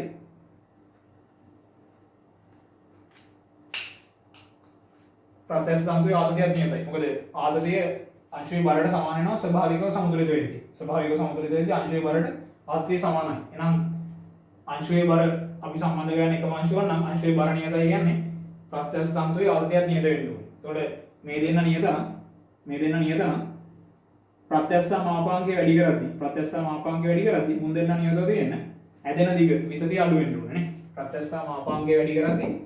ප්‍රත්‍යස්ථ තන්තුවේ ආතතියත් නියතයි. මොකද ආතතිය අංශුවේ බරට සමාන වෙනවා ස්වභාවිකව සමතුලිත වෙද්දී. අංශුවේ බරට ආතතිය සමානයි. එහෙනම් අංශුවේ බර අපි සම්බන්ධ කරන එකම අංශුවක් නම් අංශුවේ බර නියතයි කියන්නේ ප්‍රත්‍යස්ථ තන්තුවේ ආතතියත් නියත වෙන්න ඕනේ. එතකොට මේ දෙන්න නියත නම් මේ දෙන්න නියත නම් ප්‍රත්‍යස්ථ මාපාංකය වැඩි කරද්දී මුන් දෙන්න නියතව තියෙන ඇදෙන දිග විතතිය අඩු වෙන්න ඕනේ නේ. ප්‍රත්‍යස්ථ මාපාංකය වැඩි කරද්දී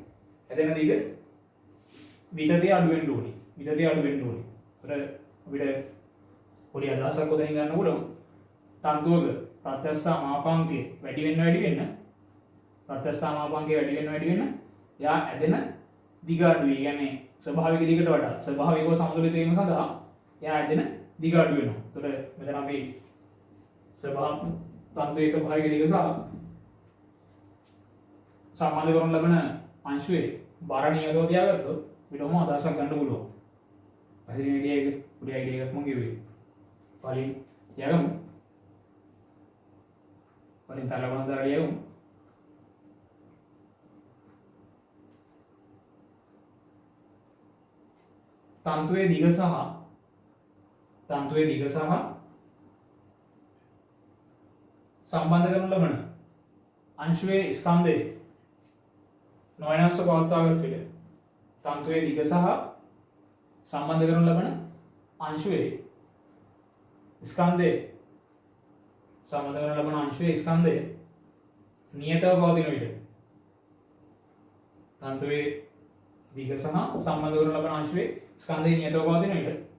ඇදෙන දිග විතතිය අඩු වෙන්න ඕනේ. අපිට පොඩි අදහසක් උදෙන් ගන්න පුළුවන්. තන්තුවක ප්‍රත්‍යස්ථ මාපාංකය වැඩි වෙන්න යා ඇදෙන දිග අඩුයි. කියන්නේ ස්වභාවික දිගට වඩා ස්වභාවිකව සමතුලිත වීම සඳහා යා ඇදෙන දිග අඩු වෙනවා. එතකොට මෙතන අපි තන්තුවේ ස්වභාවික දිග සහ සම්බන්ධ කරන ලබන අංශුවේ බර නියතව තියාගත්තොත් අපිට ඔහොම අදහසක් ගන්න පුළුවන්. පැහැදිලි නේද? ඒක පොඩි අයිඩියා එකක් මම කිව්වේ. පරින් යගමු. පරින් තරවන දරලා යමු. තන්තුවේ දිග සහ සම්බන්ධ කරන ලබන අංශුවේ ස්කන්ධයේ නොවෙනස්ව පවත්වාගත් විට තන්තුවේ දිග සහ සම්බන්ධ කරන ලබන අංශුවේ ස්කන්ධය නියතව පවතින විට තන්තුවේ දිග සහ සම්බන්ධ කරන ලබන අංශුවේ ස්කන්ධය නියතව පවතින විට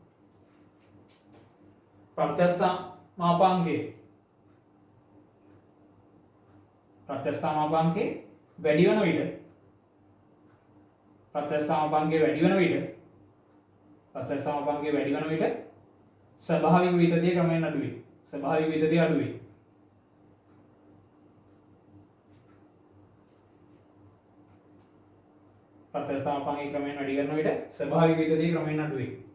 ප්‍රත්‍යස්ථ මාපාංකයේ වැඩි වන විට ස්වභාවික විතතිය ක්‍රමයෙන් අඩු වේ. ස්වභාවික විතතිය අඩු වේ. ප්‍රත්‍යස්ථ මාපාංකයේ ක්‍රමයෙන් වැඩි කරන විට ස්වභාවික විතතිය ක්‍රමයෙන් අඩු වේ.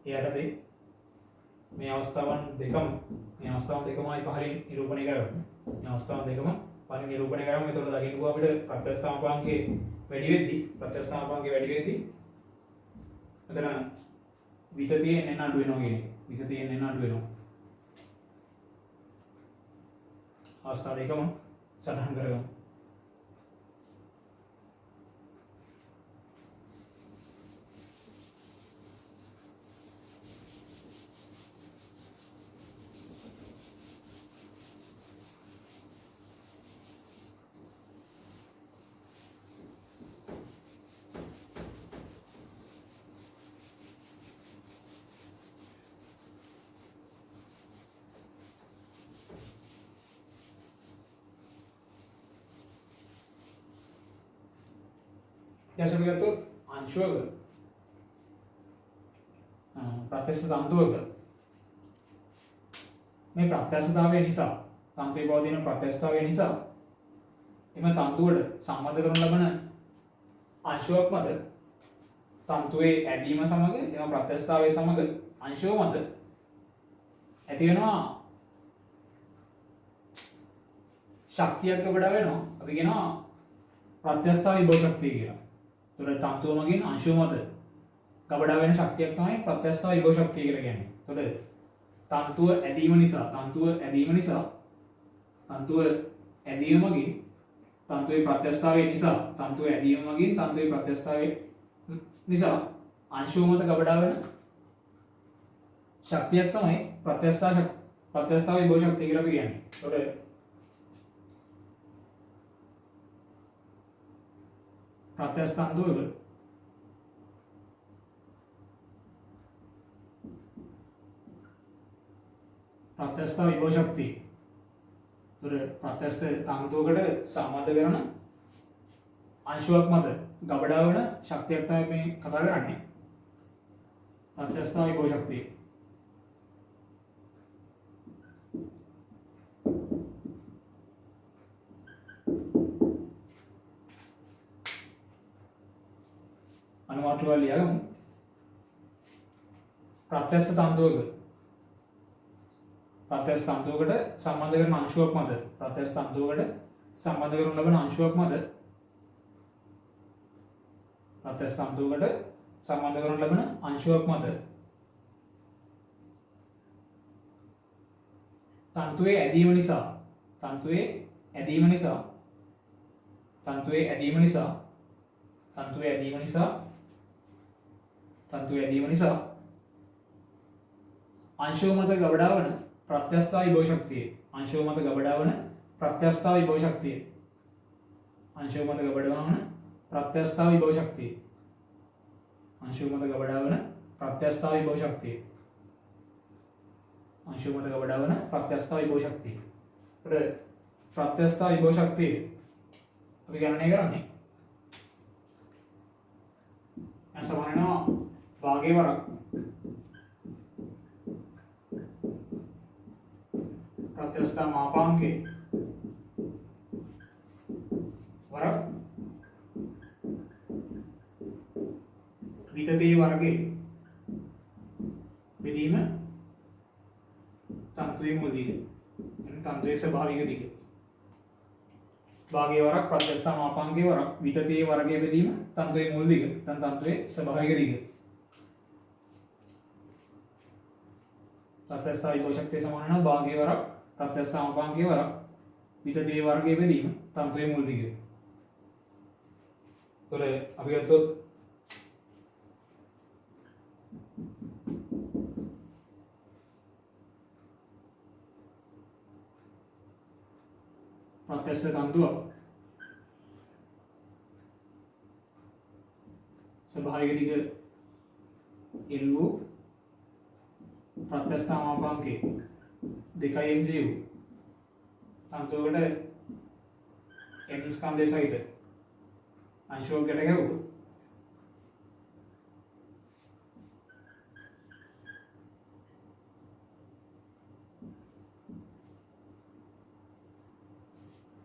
යටතේ මේ අවස්ථාවන් දෙකමයි පහලින් නිරූපණය කරගන්න. එතකොට දකින්න අපිට ප්‍රත්‍යස්ථ මාපාංකයේ වැඩි වෙද්දී මෙතන විතතිය එන්න අඩු වෙනවා කියන එක. අවස්ථාව දෙකම සටහන් කරගමු. යසම ගත්තොත් අංශුවක ප්‍රත්‍යස්ථ තන්තුවක මේ ප්‍රත්‍යස්ථතාවය නිසා තන්තුවේ පවතින ප්‍රත්‍යස්ථතාවය නිසා එම තන්තුවට සම්බන්ධ කරන ලබන අංශුවක් මත තන්තුවේ ඇදීම සමග එම ප්‍රත්‍යස්ථතාවය සමග අංශුව මත ඇති වෙනවා ශක්තියක් ගොඩ වෙනවා. අපි කියනවා ප්‍රත්‍යස්ථ විභව ශක්තිය කියලා. එතකොට තන්තුව මගින් අංශුව මත ගබඩා වෙන ශක්තියක් තමයි ප්‍රත්‍යස්ථ විභව ශක්තිය කියලා කියන්නේ. එතකොට තන්තුව ඇදීම මගින් තන්තුවේ ප්‍රත්‍යස්ථතාවය නිසා අංශුව මත ගබඩා වෙන ශක්තියක් තමයි ප්‍රත්‍යස්ථ විභව ශක්තිය කියලා අපි කියන්නේ. එතකොට ප්‍රත්‍යස්ථ තන්තුවක ප්‍රත්‍යස්ථ විභව ශක්තිය. එතකොට ප්‍රත්‍යස්ථ තන්තුවකට සම්බන්ධ කරන අංශුවක් මත ගබඩා වෙන ශක්තියක් තමයි මේ කතා කරන්නේ. ප්‍රත්‍යස්ථ විභව ශක්තිය. අනුමානවල ලියගමු. ප්‍රත්‍යස්ථ තන්තුවකට සම්බන්ධ කරන අංශුවක් මත ලබන අංශුවක් මත තන්තුවේ ඇදීම නිසා තන්තුවේ ඇදීම නිසා තන්තුවේ ඇදීම නිසා තන්තුවේ ඇදීම නිසා තන්තුවේ ඇදීම නිසා අංශුව මත ගබඩා වන ප්‍රත්‍යස්ථ විභව ශක්තිය අංශුව මත ගබඩා වන ප්‍රත්‍යස්ථ විභව ශක්තිය අංශුව මත ගබඩා වන ප්‍රත්‍යස්ථ විභව ශක්තිය අංශුව මත ගබඩා වන ප්‍රත්‍යස්ථ විභව ශක්තිය අංශුව මත ගබඩා වන ප්‍රත්‍යස්ථ විභව ශක්තිය. ඒකට ප්‍රත්‍යස්ථ විභව ශක්තිය අපි ගණනය කරන්නේ සමානනවා භාගයේ වරක් ප්‍රත්‍යස්ථ මාපාංකේ වරක් විතතේ වර්ගයේ බෙදීම තන්තුවේ මුල් දිග එන තන්තුවේ ස්වභාවික දිග භාගයේ වරක් ප්‍රත්‍යස්ථ මාපාංකයේ වරක් විතතේ වර්ගයේ බෙදීම තන්තුවේ මුල් දිග තන්තුවේ ස්වභාවික දිග ප්‍රත්‍යස්ථ විභව ශක්තිය සමාන වෙනවා භාගයේ වරක් ප්‍රත්‍යස්ථ මාපාංකයේ වරක් විතතේ වර්ගයේ බෙදීම තන්තුවේ මුල් දිග. ඒතොර අපි ගත්තොත් ප්‍රත්‍යස්ථ තන්තුව ස්වභාවික දිග L වූ ප්‍රත්‍යස්ථ මාපාංකයේ 2mg වූ තන්තුවකට m ස්කන්ධය සහිත අංශුවකට ගැහුවොත්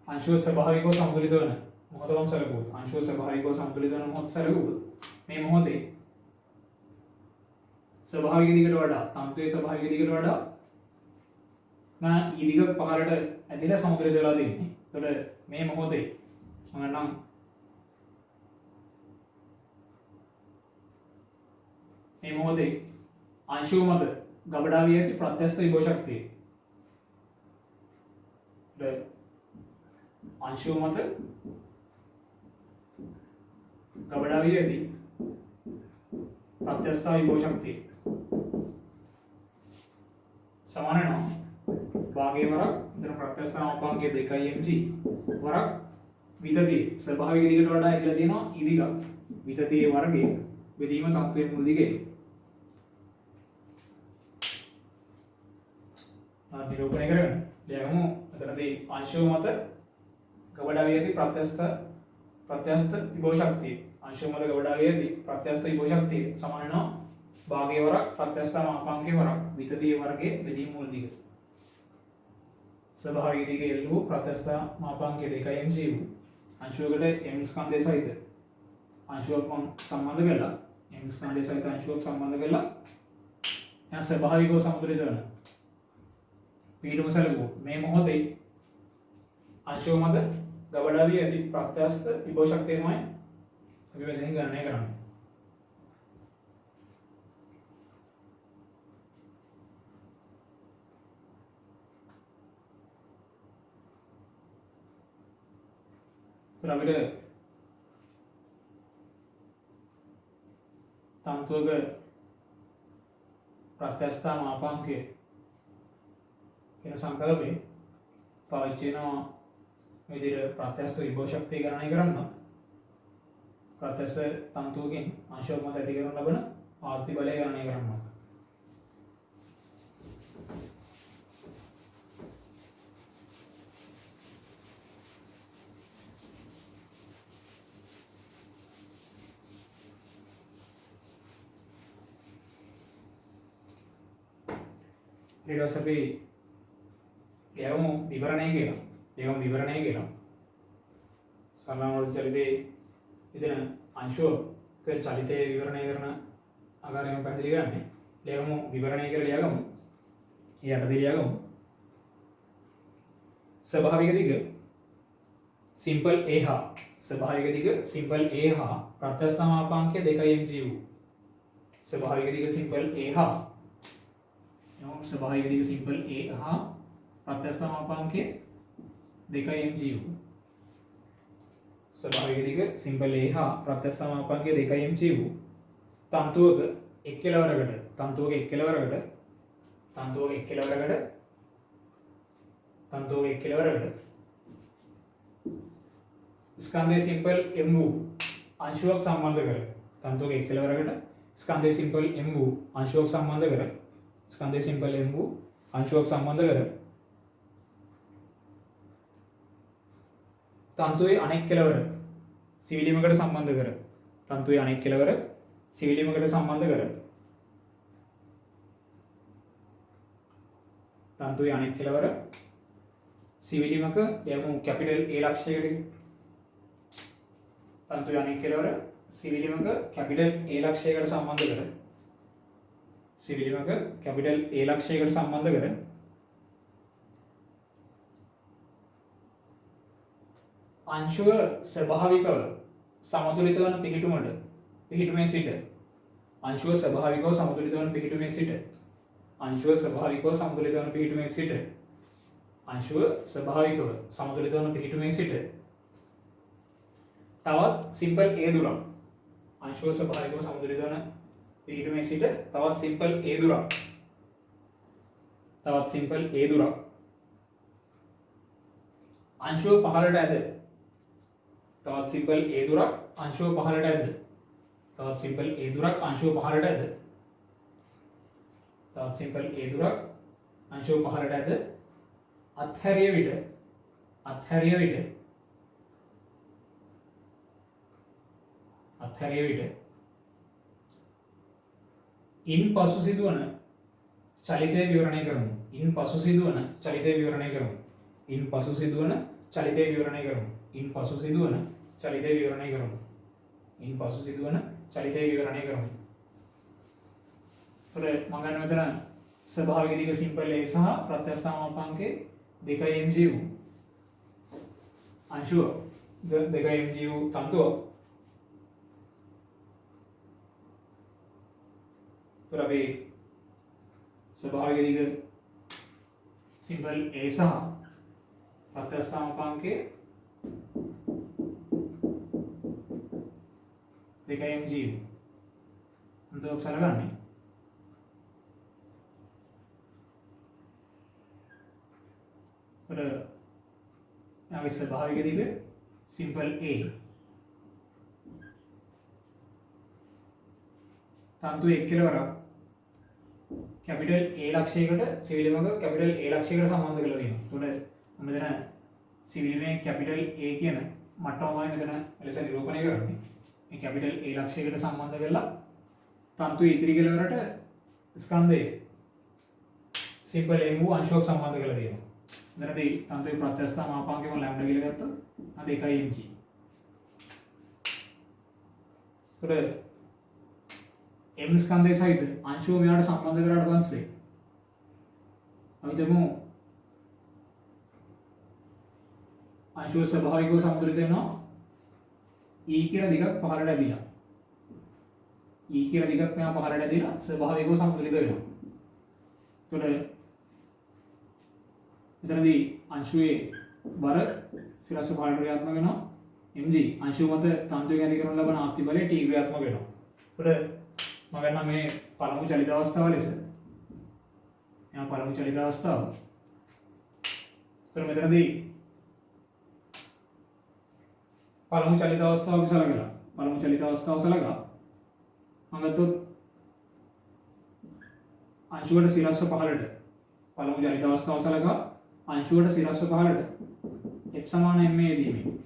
अंशुव स्वाभाविक संतुलित මොහොතවන් සැලකුවොත් अंशुव स्वाभाविक संतुलित වන මොහොත සැලකුවොත් මේ මොහොතේ ස්වභාවික දිගට වඩා තන්තුවේ ස්වභාවික දිගට වඩා ඊ දිග පහළට ඇදිලා සමතුලිත වෙලා තියෙන්නේ. ඒතකොට මේ මොහොතේ මම නම් මේ මොහොතේ अंशुව මත ගබඩා වී ඇති ප්‍රත්‍යස්ථ විභව ශක්තිය अंशुव मत गबड़ा भी रहती प्रत्यस्थ विभव शक्ति समान है ना भागे वरक इधर प्रत्यस्थ मापांक 2mg वरक वितती स्वाभाविक दिगට වඩා ඉදලා තියෙනවා ඊදික විතතියේ වර්ගයේ බෙදීම තත්ත්වයේ මුල් දිගේ නිරූපණය කරගන්න. ලියගමු එතනදී अंशुව මත गबड़ा भी प्रत्यस्थ विभव शक्ति अंशुव मत गबड़ा भी प्रत्यस्थ विभव शक्ति समान है भागे वरक प्रत्यस्थ मापांके वरक विततीय वर्गे बेदीम मूल दिग स्वाभाविक दिग L प्रत्यस्थ मापांके 2mg अंशुवකට m ස්කන්ධය සහිත अंशुවක් සම්බන්ධ කරලා m ස්කන්ධය සහිත अंशुවක් සම්බන්ධ කරලා එන ස්වභාවිකව සමතුලිත වෙන පීඩම සැලකුවොත් මේ මොහොතේ अंशुव मत गबड़ा भी अति प्रत्यास्थ विभव शक्ति में अभी वैसे ही गणना करना फिर अभी तंतुग प्रत्यास्थ मापांक के संकल्प पाविचेनो विदिर प्रत्यस्थ विभव शक्ति गणना करන්න प्रत्यस्थ तंतुකින් अंशुව මත ඇති කරන ලබන ආර්ථි බලය ගණනය කරන්න. ඊට පස්සේ අපි ගෑවුම් විවරණය කියලා एवं विवरणय केलं समानवर्ती चलिते इदन अंशुव के चलिते विवरणय करන ආකාරයෙන් පැහැදිලි කරන්නේ ලියගමු විවරණය කියලා ලියගමු යටදී ලියගමු ස්වභාවික දිග सिंपल a हा स्वाभाविक दिग सिंपल a हा प्रत्यस्थ मापांक 2mg වූ स्वाभाविक दिग सिंपल a हा स्वाभाविक दिग सिंपल a हा ප්‍රත්‍යස්ථ මාපාංකය 2 mg වූ ස්වභාවික දිග සිම්පල් a හා ප්‍රත්‍යස්ථ මාපාංකය 2 mg වූ තන්තුවක එක් කෙලවරකට ස්කන්ධය සිම්පල් m වූ අංශුවක් සම්බන්ධ කර තන්තුවක එක් කෙලවරකට ස්කන්ධය සිම්පල් m වූ අංශුවක් සම්බන්ධ කර තන්තුවේ අනෙක් කෙලවර සිවිලීමකට සම්බන්ධ කර සිවිලීමක යමු කැපිටල් A ලක්ෂයකට තන්තුවේ අනෙක් කෙලවර සිවිලීමක කැපිටල් A ලක්ෂයකට සම්බන්ධ කර අංශුව ස්වභාවිකව සමතුලිත වන පිහිටුමේ සිට අංශුව ස්වභාවිකව සමතුලිත වන පිහිටුමේ සිට තවත් සිම්පල් a දුරක් අංශුව ස්වභාවිකව සමතුලිත වන පිහිටුමේ සිට තවත් සිම්පල් a දුරක් අංශුව පහළට ඇද තවත් සිම්පල් a දුරක් අංශුව පහළට ඇද අත්හැරිය විට ඉන් පසු සිදුවන චලිතය විවරණය කරමු. ඉන් පසු සිදුවන චලිතය විවරණය කරමු. මම ගන්න මෙතන ස්වභාවික දිග සිම්පල් a සහ ප්‍රත්‍යස්ථ මාපාංකයේ 2 mg වූ අංශුව 2 mg වූ තන්තුව අපි ස්වභාවික දිග සිම්පල් a සහ ප්‍රත්‍යස්ථ මාපාංකයේ 2 mg තන්තුවක් සලකන්නේ यहाँ स्वाभाविक दिग सिंपल a तंतु एक केलवर कैपिटल a लक्ष्यකට සිවිලීමක कैपिटल a ලක්ෂයකට සම්බන්ධ කරලා තියෙනවා. උඩ මෙතන සිවිලීමේ कैपिटल a කියන මට්ටමයි මෙතන එලෙස නිරූපණය කරන්නේ. මේ कैपिटल a ලක්ෂයකට සම්බන්ධ කරලා තන්තු ඉතිරි කෙලවරට ස්කන්ධයේ සිම්පල් m වූ අංශුවක් සම්බන්ධ කරලා තියෙනවා. මෙතනදී තන්තුවේ ප්‍රත්‍යස්ථ මාපාංකයම ලැම්ඩා කියලා ගත්තොත් අද 1 mg. ඒතර m ස්කන්ධය සහිත අංශුව මෙයාට සම්බන්ධ කරාට පස්සේ අපි තමු අංශුව ස්වභාවිකව සමතුලිත වෙනවා e කියලා දිගක් පහළට ඇදිලා. e කියලා දිගක් මෙයා පහළට ඇදිලා ස්වභාවිකව සමතුලිත වෙනවා. ඒතර මෙතනදී අංශුවේ බර සිරස්ස පහළට ක්‍රියාත්මක වෙනවා mg අංශුව මත තන්තුවේ ඇති කරන ලබන ආත්ති බලය t ක්‍රියාත්මක වෙනවා. ඒතකොට මම ගන්නවා මේ පළමු චලිත අවස්ථාව ලෙස. එහා පළමු චලිත අවස්ථාව. ඒතර මෙතනදී පළමු චලිත අවස්ථාව සලකලා මම ගත්තොත් අංශුවට සිරස්ස පහළට පළමු චලිත අවස්ථාව සලකලා अंशुවට සිරස්ස පහළට f සමාන m යෙදීමෙන්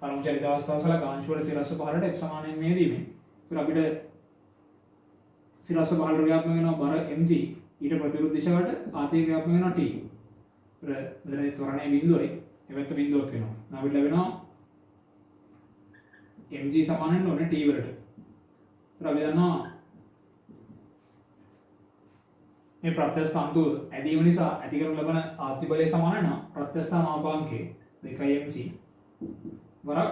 පළමු චලිත අවස්ථාව සලකා अंशුවට සිරස්ස පහළට f සමාන m යෙදීමෙන් ඒතර අපිට සිරස්ස පහළට ක්‍රියාත්මක වෙනවා බර mg ඊට ප්‍රතිවිරුද්ධ දිශාවට ආතේ ක්‍රියාත්මක වෙනවා t. ඒතර මෙතන ත්වරණයේ බිඳුවයි එවැත්ත බිඳුවක් වෙනවා. අපිට ලැබෙනවා mg සමාන වෙන්න ඕනේ t වලට. ඒතර අපි දන්නවා මේ ප්‍රත්‍යස්ථ තන්තුව ඇදීම නිසා ඇති කරනු ලබන ආත්ති බලය සමාන වෙනවා ප්‍රත්‍යස්ථ මාපාංකයේ 2 mg වරක්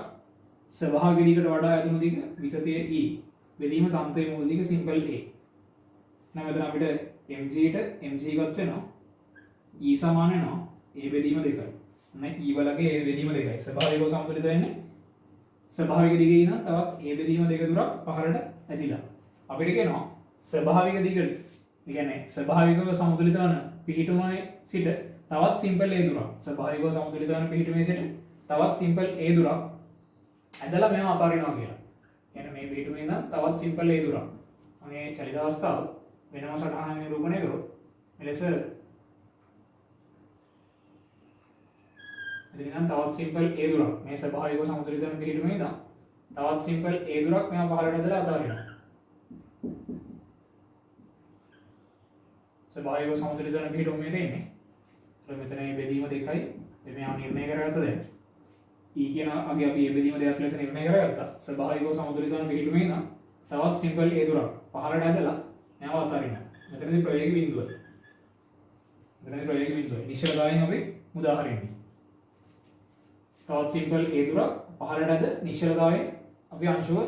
ස්වභාවික දිගට වඩා ඇතුණු දිග විතතිය e බෙදීම තන්තුවේ මූල දිග සිම්පල් a. නම් මෙතන අපිට mg ට mg ගත වෙනවා E සමාන වෙනවා A බෙදීම 2යි. අන්න E වලගේ A බෙදීම 2යි. ස්වභාවිකව සමතුලිත වෙන්නේ ස්වභාවික දිගේ ඉන්න තවත් A බෙදීම 2 දුරක් පහළට ඇදිලා. අපිට කියනවා ස්වභාවික දිගට, ඒ කියන්නේ ස්වභාවිකව සමතුලිත වන පිහිටුමේ සිට තවත් සිම්පල් A දුරක්, ස්වභාවිකව සමතුලිත වන පිහිටුමේ සිට තවත් සිම්පල් A දුරක් ඇදලා මෙව අතාරිනවා කියලා. කියන්නේ මේ පිහිටුමේ ඉඳන් තවත් සිම්පල් A දුරක්. මේ චලිත අවස්ථාව වෙනම සටහනක නිරූපණය කරොත් මෙලෙස එදිනම් තවත් සිම්පල් A දුරක් මේ ස්වභාවිකව සමතුලිත වන පිහිටුමේ ඉඳන් තවත් සිම්පල් A දුරක් මෙව පහළට ඇදලා අතාරිනවා. ස්වභාවිකව සමතුලිත වන පිහිටුමේ දෙන්නේ. මෙතන මේ බෙදීම 2යි. මෙයා නිර්ණය කරගත්ත දැන්. E කියන අගේ අපි මේ බෙදීම 2ක් ලෙස නිර්ණය කරගත්තා. ස්වභාවිකව සමතුලිත වන පිහිටුමේ ඉඳන් තවත් සිම්පල් A දුරක් පහළට ඇදලා මෙව අතාරිනවා. මෙතනදී ප්‍රවේග බිඳුව. නිශ්චලතාවයෙන් අපි මුදා හරින්නේ. තවත් සිම්පල් A දුරක් පහළට ඇද නිශ්චලතාවයෙන් අපි අංශුව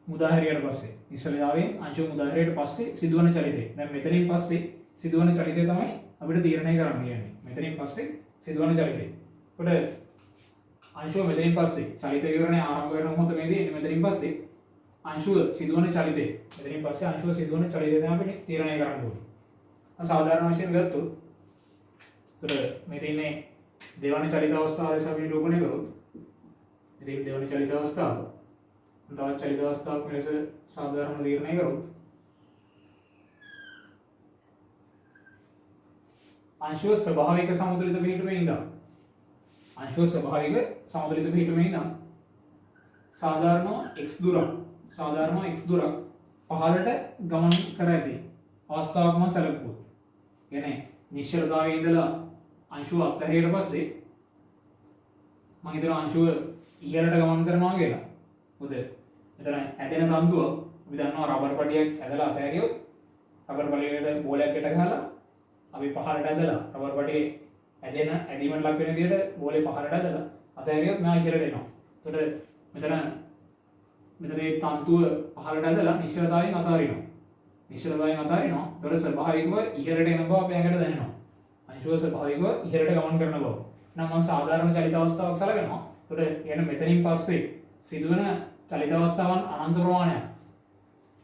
මුදා හැරියට පස්සේ නිශ්චලතාවයෙන් අංශුව මුදා හැරියට පස්සේ සිදුවන චලිතය. දැන් මෙතනින් පස්සේ සිදුවන චලිතය තමයි අපිට තීරණය කරන්න කියන්නේ. මෙතනින් පස්සේ සිදුවන චලිතය. ඒකට අංශුව මෙතනින් පස්සේ චලිත විවරණය ආරම්භ කරන මොහොතේදී මෙතනින් පස්සේ අංශුව සිදුවන චලිතය. මෙතනින් පස්සේ අංශුව සිදුවන චලිතය තමයි අපිට තීරණය කරන්න ඕනේ. සාධාරණ වශයෙන් ගත්තොත් ඒකට මේ තියෙන්නේ දෙවන චලිත අවස්ථාව ලෙස අපි නිරූපණය කරොත් ඉතින් දෙවන චලිත අවස්ථාව තවත් චලිත අවස්ථාවක් ලෙස සාධාරණ තීරණය කරොත් අංශුව ස්වභාවික සමතුලිත පිහිටුමේ ඉඳන් සාධාරණ x දුරක් පහළට ගමන් කර ඇති අවස්ථාවක් මම සැලකුවොත්. කියන්නේ නිශ්චලතාවයේ ඉඳලා අංශුව අත්හැරියට පස්සේ මම හිතනවා අංශුව ඉහළට ගමන් කරනවා කියලා. මොකද මෙතන ඇදෙන තන්තුව අපි දන්නවා රබර් පටියක් ඇදලා අතහැරියොත් රබර් පටියකට බෝලයක් ගැට ගහලා අපි පහළට ඇදලා රබර් පටියේ ඇදීමට ලක් වෙන විදිහට බෝලේ පහළට ඇදලා අතහැරියොත් මෙයා ඉහළට එනවා. එතකොට මෙතන මේ තන්තුව පහළට ඇදලා නිශ්චලතාවයෙන් අතාරිනවා. එතකොට ස්වභාවිකව ඉහළට එන බව අපේ ඇඟට දැනෙනවා. අංශුව ස්වභාවිකව ඉහළට ගමන් කරන බව. නම් මම සාධාරණ චලිත අවස්ථාවක් සලකනවා. එතකොට එන මෙතනින් පස්සේ සිදුවන චලිත අවස්ථාවන් අනන්ත ප්‍රමාණයක්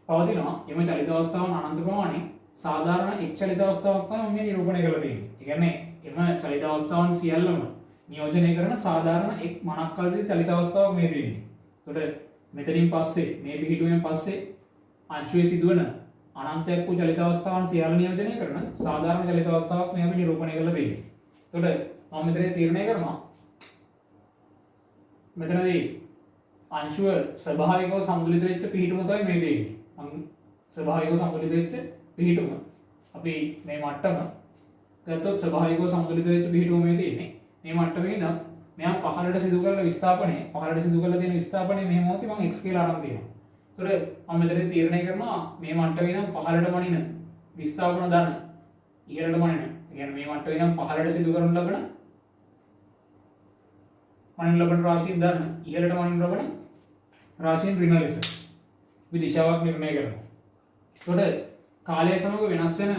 පවතිනවා. එම චලිත අවස්ථාවන් අනන්ත ප්‍රමාණය සාධාරණ එක් චලිත අවස්ථාවක් තමයි මම නිරූපණය කරලා තියෙන්නේ. ඒ කියන්නේ එම චලිත අවස්ථාවන් සියල්ලම නියෝජනය කරන සාධාරණ එක් මනක්කල්පිත චලිත අවස්ථාවක් මේ දෙන්නේ. එතකොට මෙතනින් පස්සේ මේ පිහිටුවෙන් පස්සේ අංශුවේ සිදුවන අනන්තයක් වූ චලිත අවස්ථාවන් සියල්ල නියෝජනය කරන සාධාරණ චලිත අවස්ථාවක් මේ අපි නිරූපණය කරලා තියෙන්නේ. එතකොට මම මෙතන තීරණය කරනවා මෙතනදී අංශුව ස්වභාවිකව සමතුලිත වෙච්ච පිහිටුම තමයි මේ දෙන්නේ. ස්වභාවිකව සමතුලිත වෙච්ච පිහිටුම. අපි මේ මට්ටම ගත්තොත් ස්වභාවිකව සමතුලිත වෙච්ච පිහිටුම මේ තියෙන්නේ. මේ මට්ටමේ ඉඳන් මෙයා පහළට සිදු කරන විස්ථාපනය, පහළට සිදු කරලා තියෙන විස්ථාපනය මෙහෙම මොකද මම x කියලා අරන් තියෙනවා. එතකොට මම මෙතන තීරණය කරනවා මේ මට්ටමේ ඉඳන් පහළට මනින විස්ථාපන ධන ඉහළට මනින. ඒ කියන්නේ මේ මට්ටමේ ඉඳන් පහළට සිදු කරන ලබන රාශියෙන් ධන ඉහළට මනින ලබන රාශියෙන් ඍණ ලෙස අපි දිශාවක් නිර්ණය කරනවා. එතකොට කාලය සමග වෙනස් වෙන